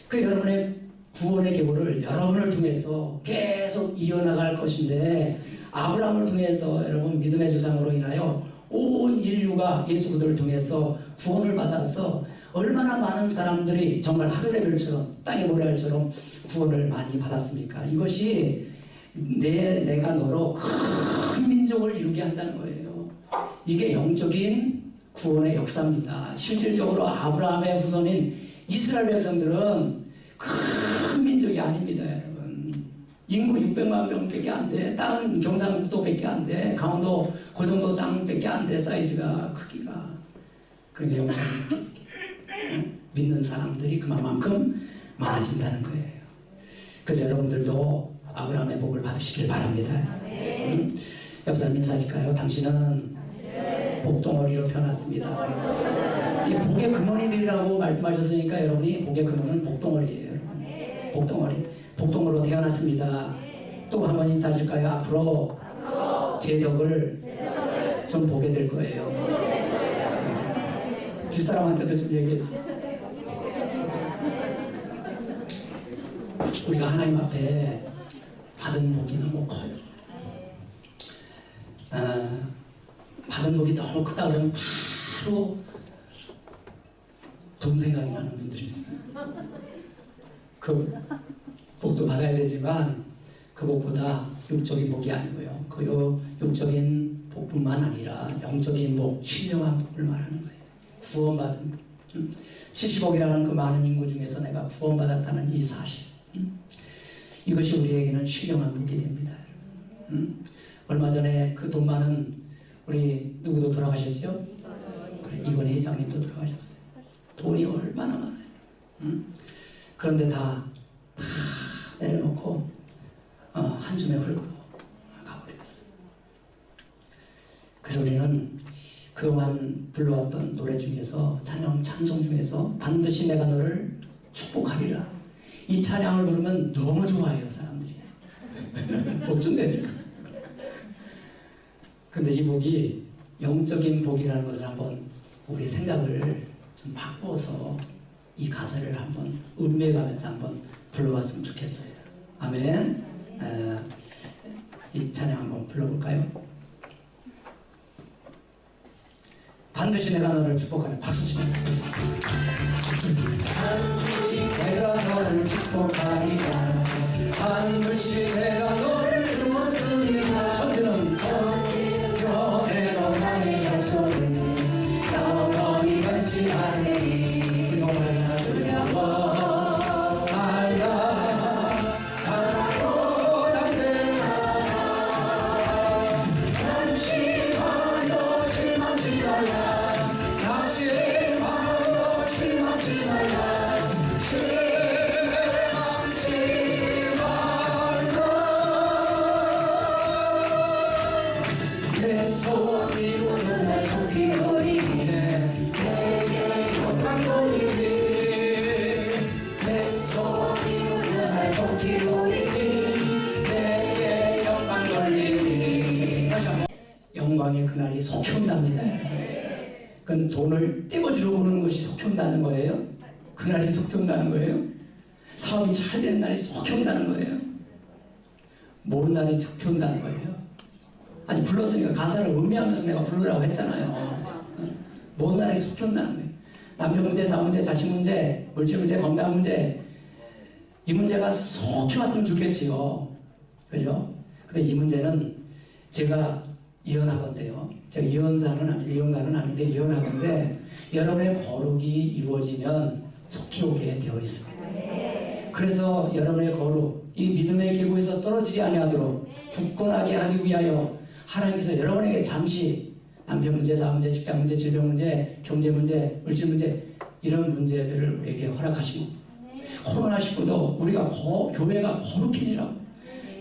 그 여러분의 구원의 계보를 여러분을 통해서 계속 이어나갈 것인데, 아브라함을 통해서 여러분 믿음의 조상으로 인하여 온 인류가 예수 그리스도를 통해서 구원을 받아서 얼마나 많은 사람들이 정말 하늘의 별처럼 땅의 모래알처럼 구원을 많이 받았습니까? 이것이 내가 너로 큰 민족을 이루게 한다는 거예요. 이게 영적인 구원의 역사입니다. 실질적으로 아브라함의 후손인 이스라엘 백성들은 큰 민족이 아닙니다. 여러분. 인구 600만 명밖에 안 돼. 땅은 경상북도밖에 안 돼. 강원도 그 정도 땅밖에 안 돼. 사이즈가, 크기가. 그러니까 영적인 믿는 사람들이 그만큼 많아진다는 거예요. 그래서 여러분들도 아브라함의 복을 받으시길 바랍니다. 옆 사람 인사할까요? 당신은 복덩어리로 태어났습니다. 이 복의 근원이 되리라고 말씀하셨으니까 여러분이 복의 근원은 복덩어리예요. 여러분. 복덩어리. 복덩어리로 태어났습니다. 또 한번 인사하실까요? 앞으로 제 덕을 좀 보게 될 거예요. 뒷사람한테도 좀 얘기해 주세요. 우리가 하나님 앞에 받은 복이 너무 커요. 받은 복이 너무 크다 그러면 바로 돈 생각이 나는 분들이 있어요. 그 복도 받아야 되지만 그 복보다 육적인 복이 아니고요. 그 육적인 복뿐만 아니라 영적인 복, 신령한 복을 말하는 거예요. 구원받은 복. 70억이라는 그 많은 인구 중에서 내가 구원받았다는 이 사실. 이것이 우리에게는 신령한 복이 됩니다. 얼마 전에 그 돈 많은 우리 누구도 돌아가셨죠? 그래, 이건희 회장님도 돌아가셨어요. 돈이 얼마나 많아요. 그런데 다 내려놓고 한 줌의 흙으로 가버렸어요. 그래서 우리는 그동안 불러왔던 노래 중에서, 찬송 중에서 반드시 내가 너를 축복하리라, 이 찬양을 부르면 너무 좋아해요, 사람들이. 복 좀 내니까. 근데 이 복이 영적인 복이라는 것을 한번 우리의 생각을 좀 바꾸어서 이 가사를 한번 음미해가면서 한번 불러봤으면 좋겠어요. 아멘. 이 찬양 한번 불러볼까요? 반드시 내가 너를 축복하는 박수 치면서 반드시 내가 너를 축복하리라 반드시 내가 너를 이루었으리라 천지는 변해도 나의 약속을 영원히 변치 않으리 두려워하라 두려워 말라 하나도 담대하라 낙심하여 실망치 말라 낙심하여 실망치 말라 실망치 말라 내 소원이로도 날 속이오리니 내게 영광 돌리니 내 소원이로도 날 속이오리니 내게 영광 돌리니 영광의 그날이 속히 온답니다. 그건 돈을 떼어주러 오는 것이 속히 온다는 거예요. 그날이 속히 온다는 거예요. 사업이 잘 되는 날이 속히 온다는 거예요. 모르는 날이 속히 온다는 거예요. 아니 불렀으니까 가사를 의미하면서 내가 부르라고 했잖아요. 모든 날이 속히 온다는 거예요. 남편 문제, 사업 문제, 자식 문제, 물질 문제, 건강 문제 이 문제가 속히 왔으면 좋겠지요. 그죠? 근데 이 문제는 제가 예언하건대요. 제가 예언가는 아닌데 예언하건데 여러분의 거룩이 이루어지면 속히 오게 되어 있습니다. 그래서 여러분의 거룩, 이 믿음의 기구에서 떨어지지 아니하도록 굳건하게 하기 위하여 하나님께서 여러분에게 잠시 남편 문제, 사업 문제, 직장 문제, 질병 문제, 경제 문제, 물질 문제 이런 문제들을 우리에게 허락하시고 코로나19도 우리가 교회가 거룩해지라고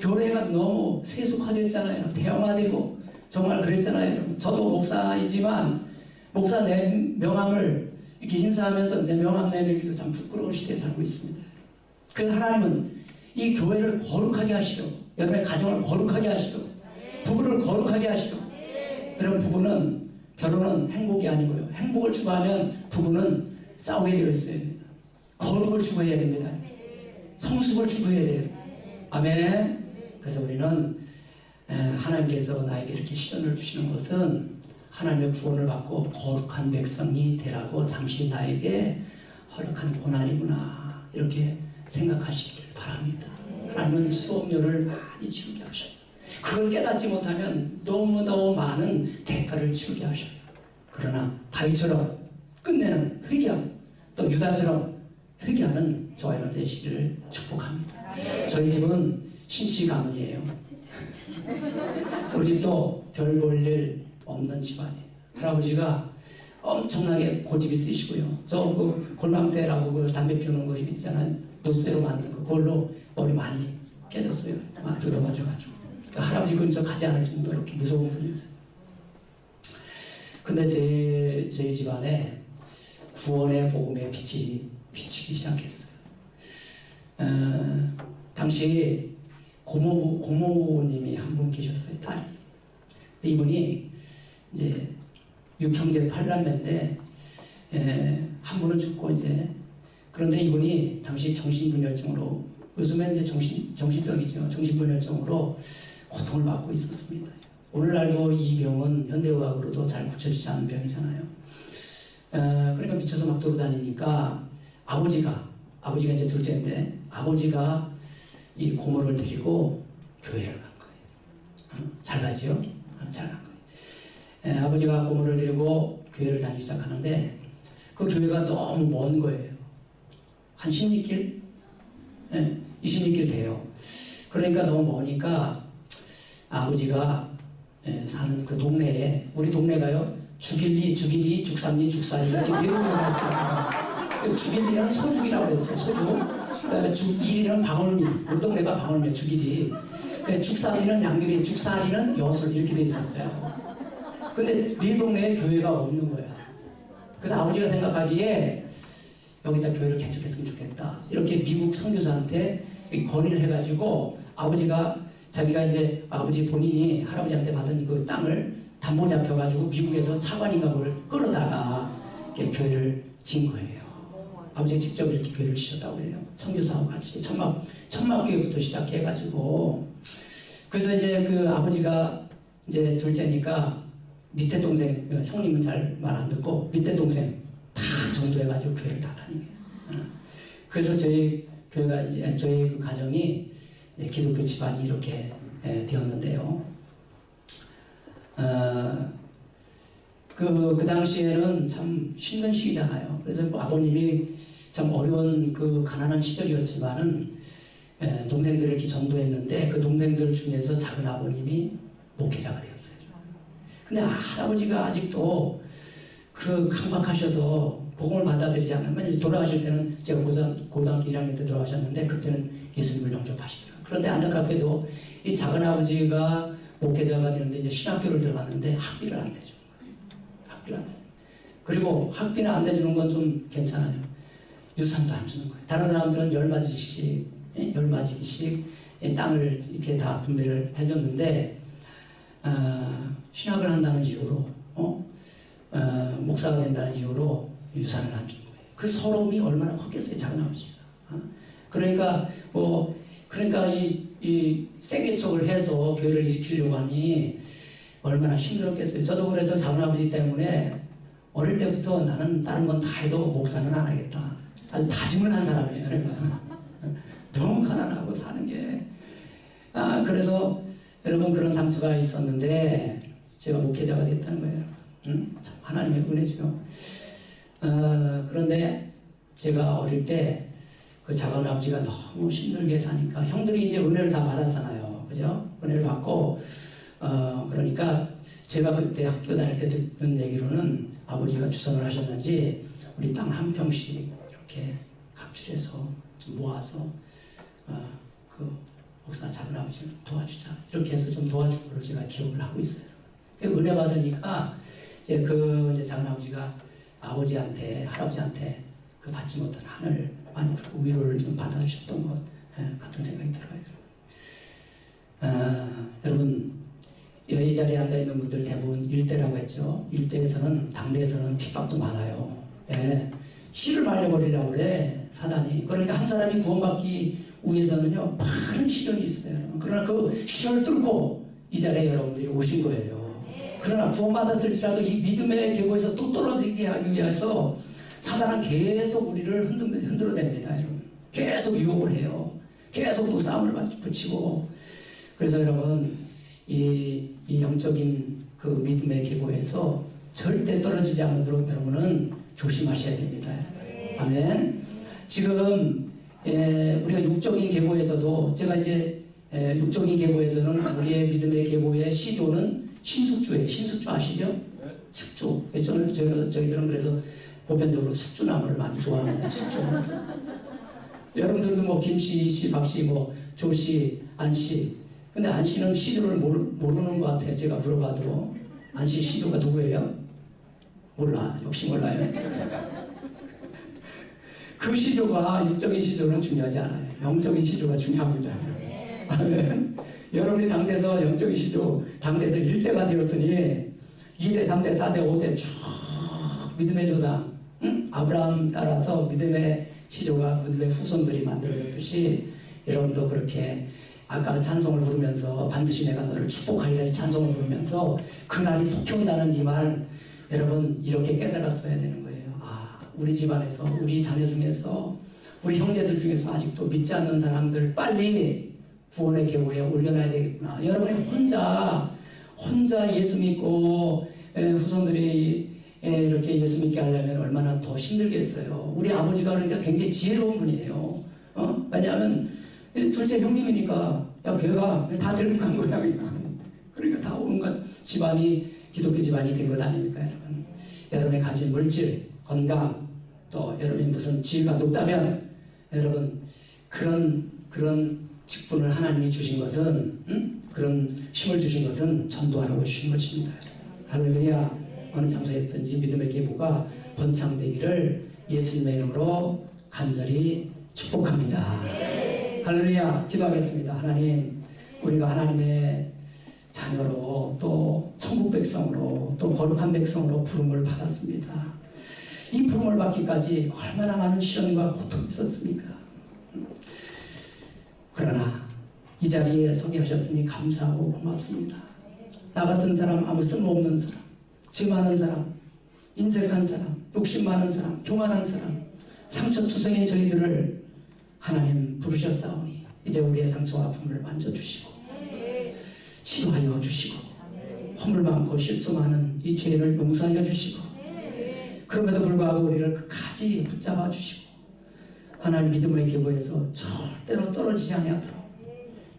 교회가 너무 세속화되었잖아요. 대형화되고 정말 그랬잖아요. 저도 목사이지만 목사 내 명함을 이렇게 인사하면서 내 명함 내밀기도 참 부끄러운 시대에 살고 있습니다. 그래서 하나님은 이 교회를 거룩하게 하시려고 여러분의 가정을 거룩하게 하시려고 부부를 거룩하게 하시려고 여러분 부부는 결혼은 행복이 아니고요. 행복을 추구하면 부부는 싸우게 되어 있어야 됩니다. 거룩을 추구해야 됩니다. 성숙을 추구해야 돼요. 아멘. 그래서 우리는 하나님께서 나에게 이렇게 시련을 주시는 것은 하나님의 구원을 받고 거룩한 백성이 되라고 잠시 나에게 허락한 고난이구나 이렇게 생각하시길 바랍니다. 하나님은 수업료를 많이 치르게 하셔요. 그걸 깨닫지 못하면 너무너무 많은 대가를 치르게 하셔요. 그러나 다윗처럼 끝내는 회개하고 또 유다처럼 회개하는 저와 여러분 되시기를 축복합니다. 저희 집은 신씨 가문이에요. 우리 집도 별 볼 일 없는 집안이에요. 할아버지가 엄청나게 고집이 세시고요. 저 그 골망대라고 그 담배 피우는 거 있잖아요. 노쇠로 만든 거 그걸로 머리 많이 깨졌어요. 막 뜯어맞아가지고. 그러니까 할아버지 근처 가지 않을 정도로 이렇게 무서운 분이었어요. 근데 저희 집안에 구원의 복음의 빛이 비추기 시작했어요. 당시 고모님이 한 분 계셨어요. 딸이. 근데 이분이 이제 6형제 8남매인데 한 분은 죽고 이제 그런데 이분이 당시 정신분열증으로 요즘엔 이제 정신병이죠. 정신분열증으로 고통을 받고 있었습니다. 오늘날도 이 병은 현대의학으로도 잘 고쳐지지 않는 병이잖아요. 그러니까 미쳐서 막 돌아다니니까 아버지가 이제 둘째인데 아버지가 이 고모를 데리고 교회를 간 거예요. 잘 가지요? 잘 간 거예요. 아버지가 고모를 데리고 교회를 다니기 시작하는데 그 교회가 너무 먼 거예요. 한 10리길? 20리길 돼요. 그러니까 너무 머니까 아버지가 사는 그 동네에 우리 동네가요 죽일리, 죽삼리, 죽사리 이렇게 네 동네가 있어요. 죽일리는 소죽이라고 했어요. 소죽. 그 다음에 죽일리는 방울미. 우리 동네가 방울미야 죽일리. 죽삼리는 양규리, 죽사리는 여술 이렇게 돼 있었어요. 근데 네 동네에 교회가 없는 거야. 그래서 아버지가 생각하기에 여기다 교회를 개척했으면 좋겠다. 이렇게 미국 선교사한테 건의를 해가지고 자기가 이제 아버지 본인이 할아버지한테 받은 그 땅을 담보 잡혀가지고 미국에서 차관인가 뭘 끌어다가 이렇게 교회를 진 거예요. 아버지가 직접 이렇게 교회를 지셨다고 해요. 선교사하고 같이 천막교회부터 시작해가지고 그래서 이제 그 아버지가 이제 둘째니까 밑에 동생, 형님은 잘 말 안 듣고 밑에 동생 다 전도해가지고 교회를 다 다니게. 그래서 저희 교회가 이제 저희 그 가정이 이제 기독교 집안이 이렇게 되었는데요. 그 당시에는 참 힘든 시기잖아요. 그래서 뭐 아버님이 참 어려운 그 가난한 시절이었지만은 동생들을 이렇게 전도했는데 그 동생들 중에서 작은 아버님이 목회자가 되었어요. 근데 할아버지가 아직도 그 강박하셔서 복음을 받아들이지 않으면 이제 돌아가실 때는 제가 고등학교 1학년 때 돌아가셨는데 그때는 예수님을 영접하시더라고요. 그런데 안타깝게도 이 작은 아버지가 목회자가 되는데 이제 신학교를 들어갔는데 학비를 안 대주는 거예요. 학비를 안 대. 그리고 학비는 안 대주는 건 좀 괜찮아요. 유산도 안 주는 거예요. 다른 사람들은 10마디씩 땅을 이렇게 다 분배를 해줬는데 신학을 한다는 이유로 목사가 된다는 이유로 유산을 안 준 거예요. 그 서러움이 얼마나 컸겠어요, 작은 아버지가. 그러니까 이 세계척을 해서 교회를 일으키려고 하니 얼마나 힘들었겠어요. 저도 그래서 작은 아버지 때문에 어릴 때부터 나는 다른 건 다 해도 목사는 안 하겠다. 아주 다짐을 한 사람이에요. 너무 가난하고 사는 게. 그래서 여러분 그런 상처가 있었는데 제가 목회자가 됐다는 거예요, 여러분. 참 하나님의 은혜죠. 그런데 제가 어릴 때 그 작은 아버지가 너무 힘들게 사니까 형들이 이제 은혜를 다 받았잖아요, 그죠? 은혜를 받고 그러니까 제가 그때 학교 다닐 때 듣는 얘기로는 아버지가 주선을 하셨는지 우리 땅 한 평씩 이렇게 각출해서 좀 모아서 그 목사 작은 아버지를 도와주자 이렇게 해서 좀 도와준 걸로 제가 기억을 하고 있어요. 은혜 받으니까 이제 이제 작은 아버지가 아버지한테 할아버지한테 그 받지 못한 한을 많이 풀고 위로를 좀 받아주셨던 것 같은 생각이 들어요. 여러분 이 자리에 앉아 있는 분들 대부분 일대라고 했죠. 일대에서는 당대에서는 핍박도 많아요. 씨를 말려버리려고 그래 사단이. 그러니까 한 사람이 구원받기 위해서는요 많은 시련이 있어요. 그러나 그 시련을 뚫고 이 자리에 여러분들이 오신 거예요. 그러나 구원받았을지라도 이 믿음의 계보에서 또 떨어지게 하기 위해서 사단은 계속 우리를 흔들어댑니다. 여러분 계속 유혹을 해요. 계속 또 싸움을 붙이고. 그래서 여러분 이 영적인 그 믿음의 계보에서 절대 떨어지지 않도록 여러분은 조심하셔야 됩니다. 아멘. 지금 우리가 육적인 계보에서도 제가 이제 육적인 계보에서는 우리의 믿음의 계보의 시조는 신숙주예요. 신숙주 아시죠? 숙주. 저희들은 그래서 보편적으로 숙주나무를 많이 좋아합니다. 숙주. 여러분들도 뭐 김씨, 씨, 박씨, 뭐 조씨, 안씨. 근데 안씨는 시조를 모르는 것 같아요. 제가 물어봐도. 안씨 시조가 누구예요? 몰라. 역시 몰라요. 그 시조가 육적인 시조는 중요하지 않아요. 영적인 시조가 중요합니다. 아멘. 여러분이 당대에서 영적인 시조, 당대에서 1대가 되었으니 2대, 3대, 4대, 5대 쭉 믿음의 조상, 아브라함 따라서 믿음의 시조가 믿음의 후손들이 만들어졌듯이 여러분도 그렇게 아까 찬송을 부르면서 반드시 내가 너를 축복하리라 찬송을 부르면서 그날이 속히 온다는 이 말 여러분 이렇게 깨달았어야 되는 거예요. 우리 집안에서 우리 자녀 중에서 우리 형제들 중에서 아직도 믿지 않는 사람들 빨리 구원의 계보에 올려놔야 되겠구나. 여러분이 혼자 예수 믿고 후손들이 이렇게 예수 믿게 하려면 얼마나 더 힘들겠어요. 우리 아버지가 그러니까 굉장히 지혜로운 분이에요. 왜냐하면 둘째 형님이니까 교회가 다 들고 간 거야 그냥. 그러니까 다 온갖 집안이 기독교 집안이 된 것 아닙니까 여러분. 여러분의 가진 물질, 건강, 또 여러분이 무슨 지위가 높다면 여러분 그런 직분을 하나님이 주신 것은 그런 힘을 주신 것은 전도하라고 주신 것입니다. 할렐루야. 어느 장소에 있든지 믿음의 계보가 번창되기를 예수님의 이름으로 간절히 축복합니다. 할렐루야. 기도하겠습니다. 하나님 우리가 하나님의 자녀로 또 천국 백성으로 또 거룩한 백성으로 부름을 받았습니다. 이 부름을 받기까지 얼마나 많은 시련과 고통이 있었습니까? 그러나 이 자리에 서게 하셨으니 감사하고 고맙습니다. 나 같은 사람, 아무 쓸모없는 사람, 죄 많은 사람, 인색한 사람, 욕심 많은 사람, 교만한 사람, 상처투성인 저희들을 하나님 부르셨사오니 이제 우리의 상처와 아픔을 만져주시고 치료하여 주시고 허물 많고 실수 많은 이 죄를 용서하여 주시고 그럼에도 불구하고 우리를 끝까지 붙잡아 주시고 하나님 믿음의 계보에서 절대로 떨어지지 아니하도록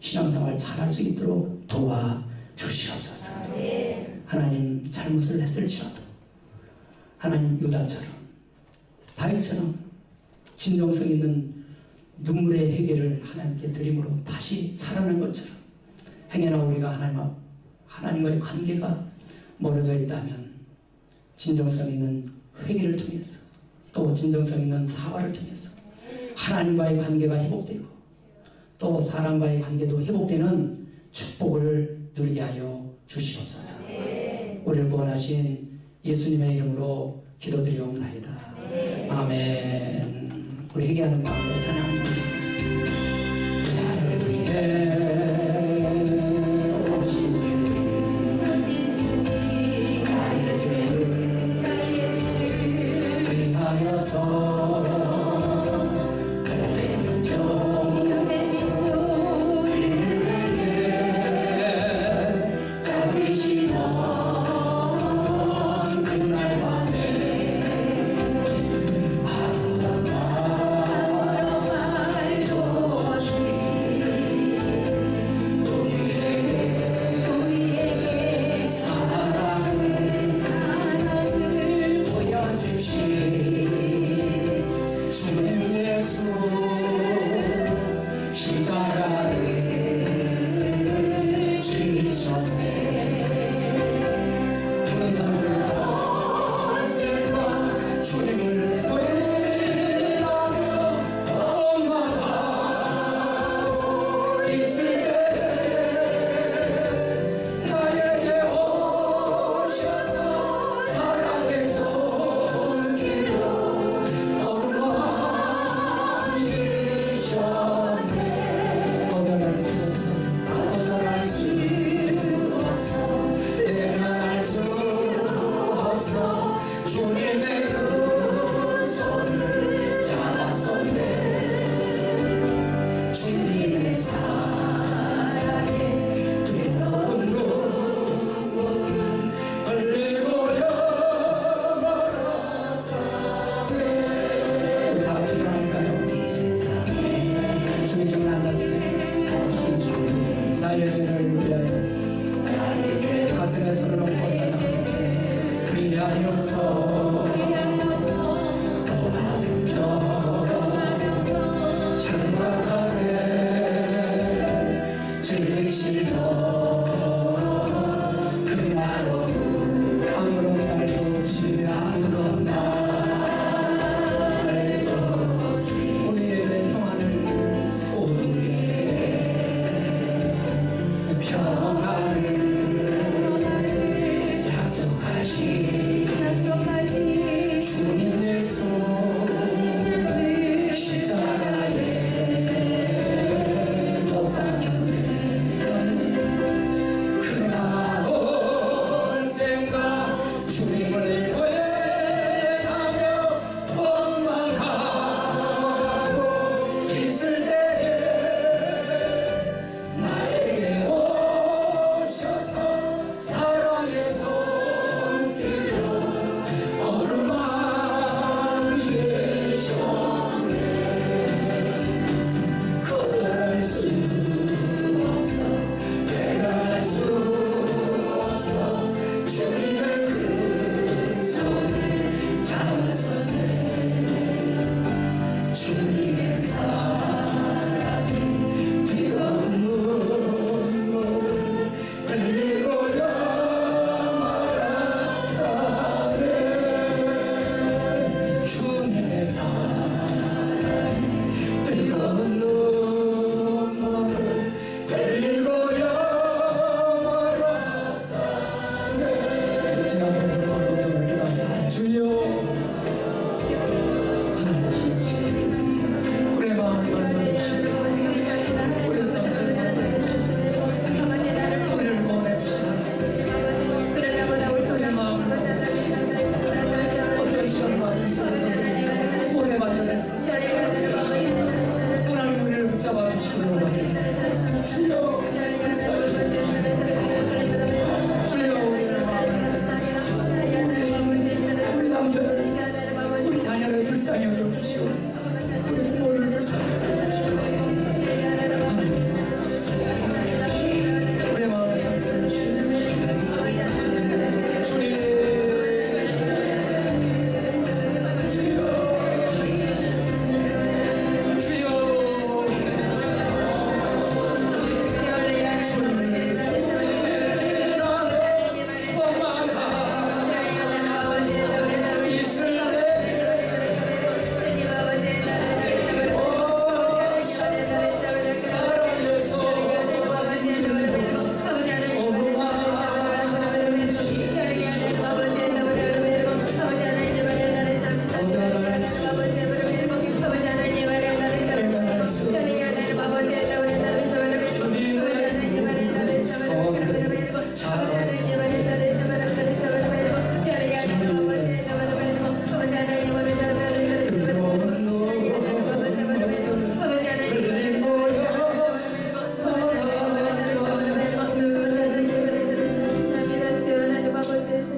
신앙생활 잘할 수 있도록 도와주시옵소서. 하나님 잘못을 했을지라도 하나님 유다처럼 다윗처럼 진정성 있는 눈물의 회개를 하나님께 드림으로 다시 살아난 것처럼 행여나 우리가 하나님과의 관계가 멀어져 있다면 진정성 있는 회개를 통해서 또 진정성 있는 사과를 통해서 하나님과의 관계가 회복되고 또 사람과의 관계도 회복되는 축복을 누리게 하여 주시옵소서. 우리를 구원하신 예수님의 이름으로 기도드리옵나이다. 아멘. 우리 회개하는 마음으로 찬양하는 드리겠습니다.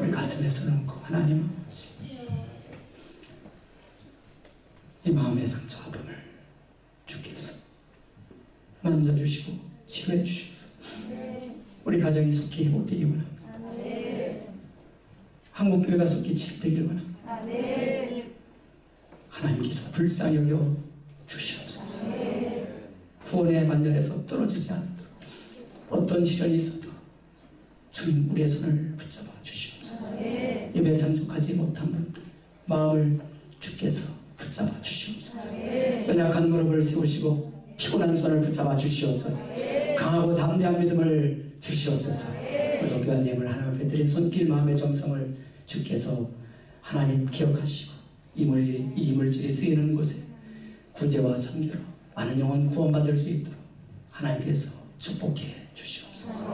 우리 가슴에 손을 얹고 하나님 이 마음의 상처 아픔을 주께서 만져주시고 치료해 주셔서 우리 가정이 속히 회복되기 원합니다. 한국교회가 속히 치료되길 원합니다. 하나님께서 불쌍히 여겨 주시옵소서. 구원의 반열에서 떨어지지 않도록 어떤 시련이 있어도 주님 우리의 손을 붙잡아 주시옵소서. 예배에 참석하지 못한 분들 마음을 주께서 붙잡아 주시옵소서. 연약한 무릎을 세우시고 피곤한 손을 붙잡아 주시옵소서. 강하고 담대한 믿음을 주시옵소서. 오늘도 교환님을 하나님 앞에 드린 손길 마음의 정성을 주께서 하나님 기억하시고 이 물질이 쓰이는 곳에 구제와 선교로 많은 영혼 구원받을 수 있도록 하나님께서 축복해 주시옵소서.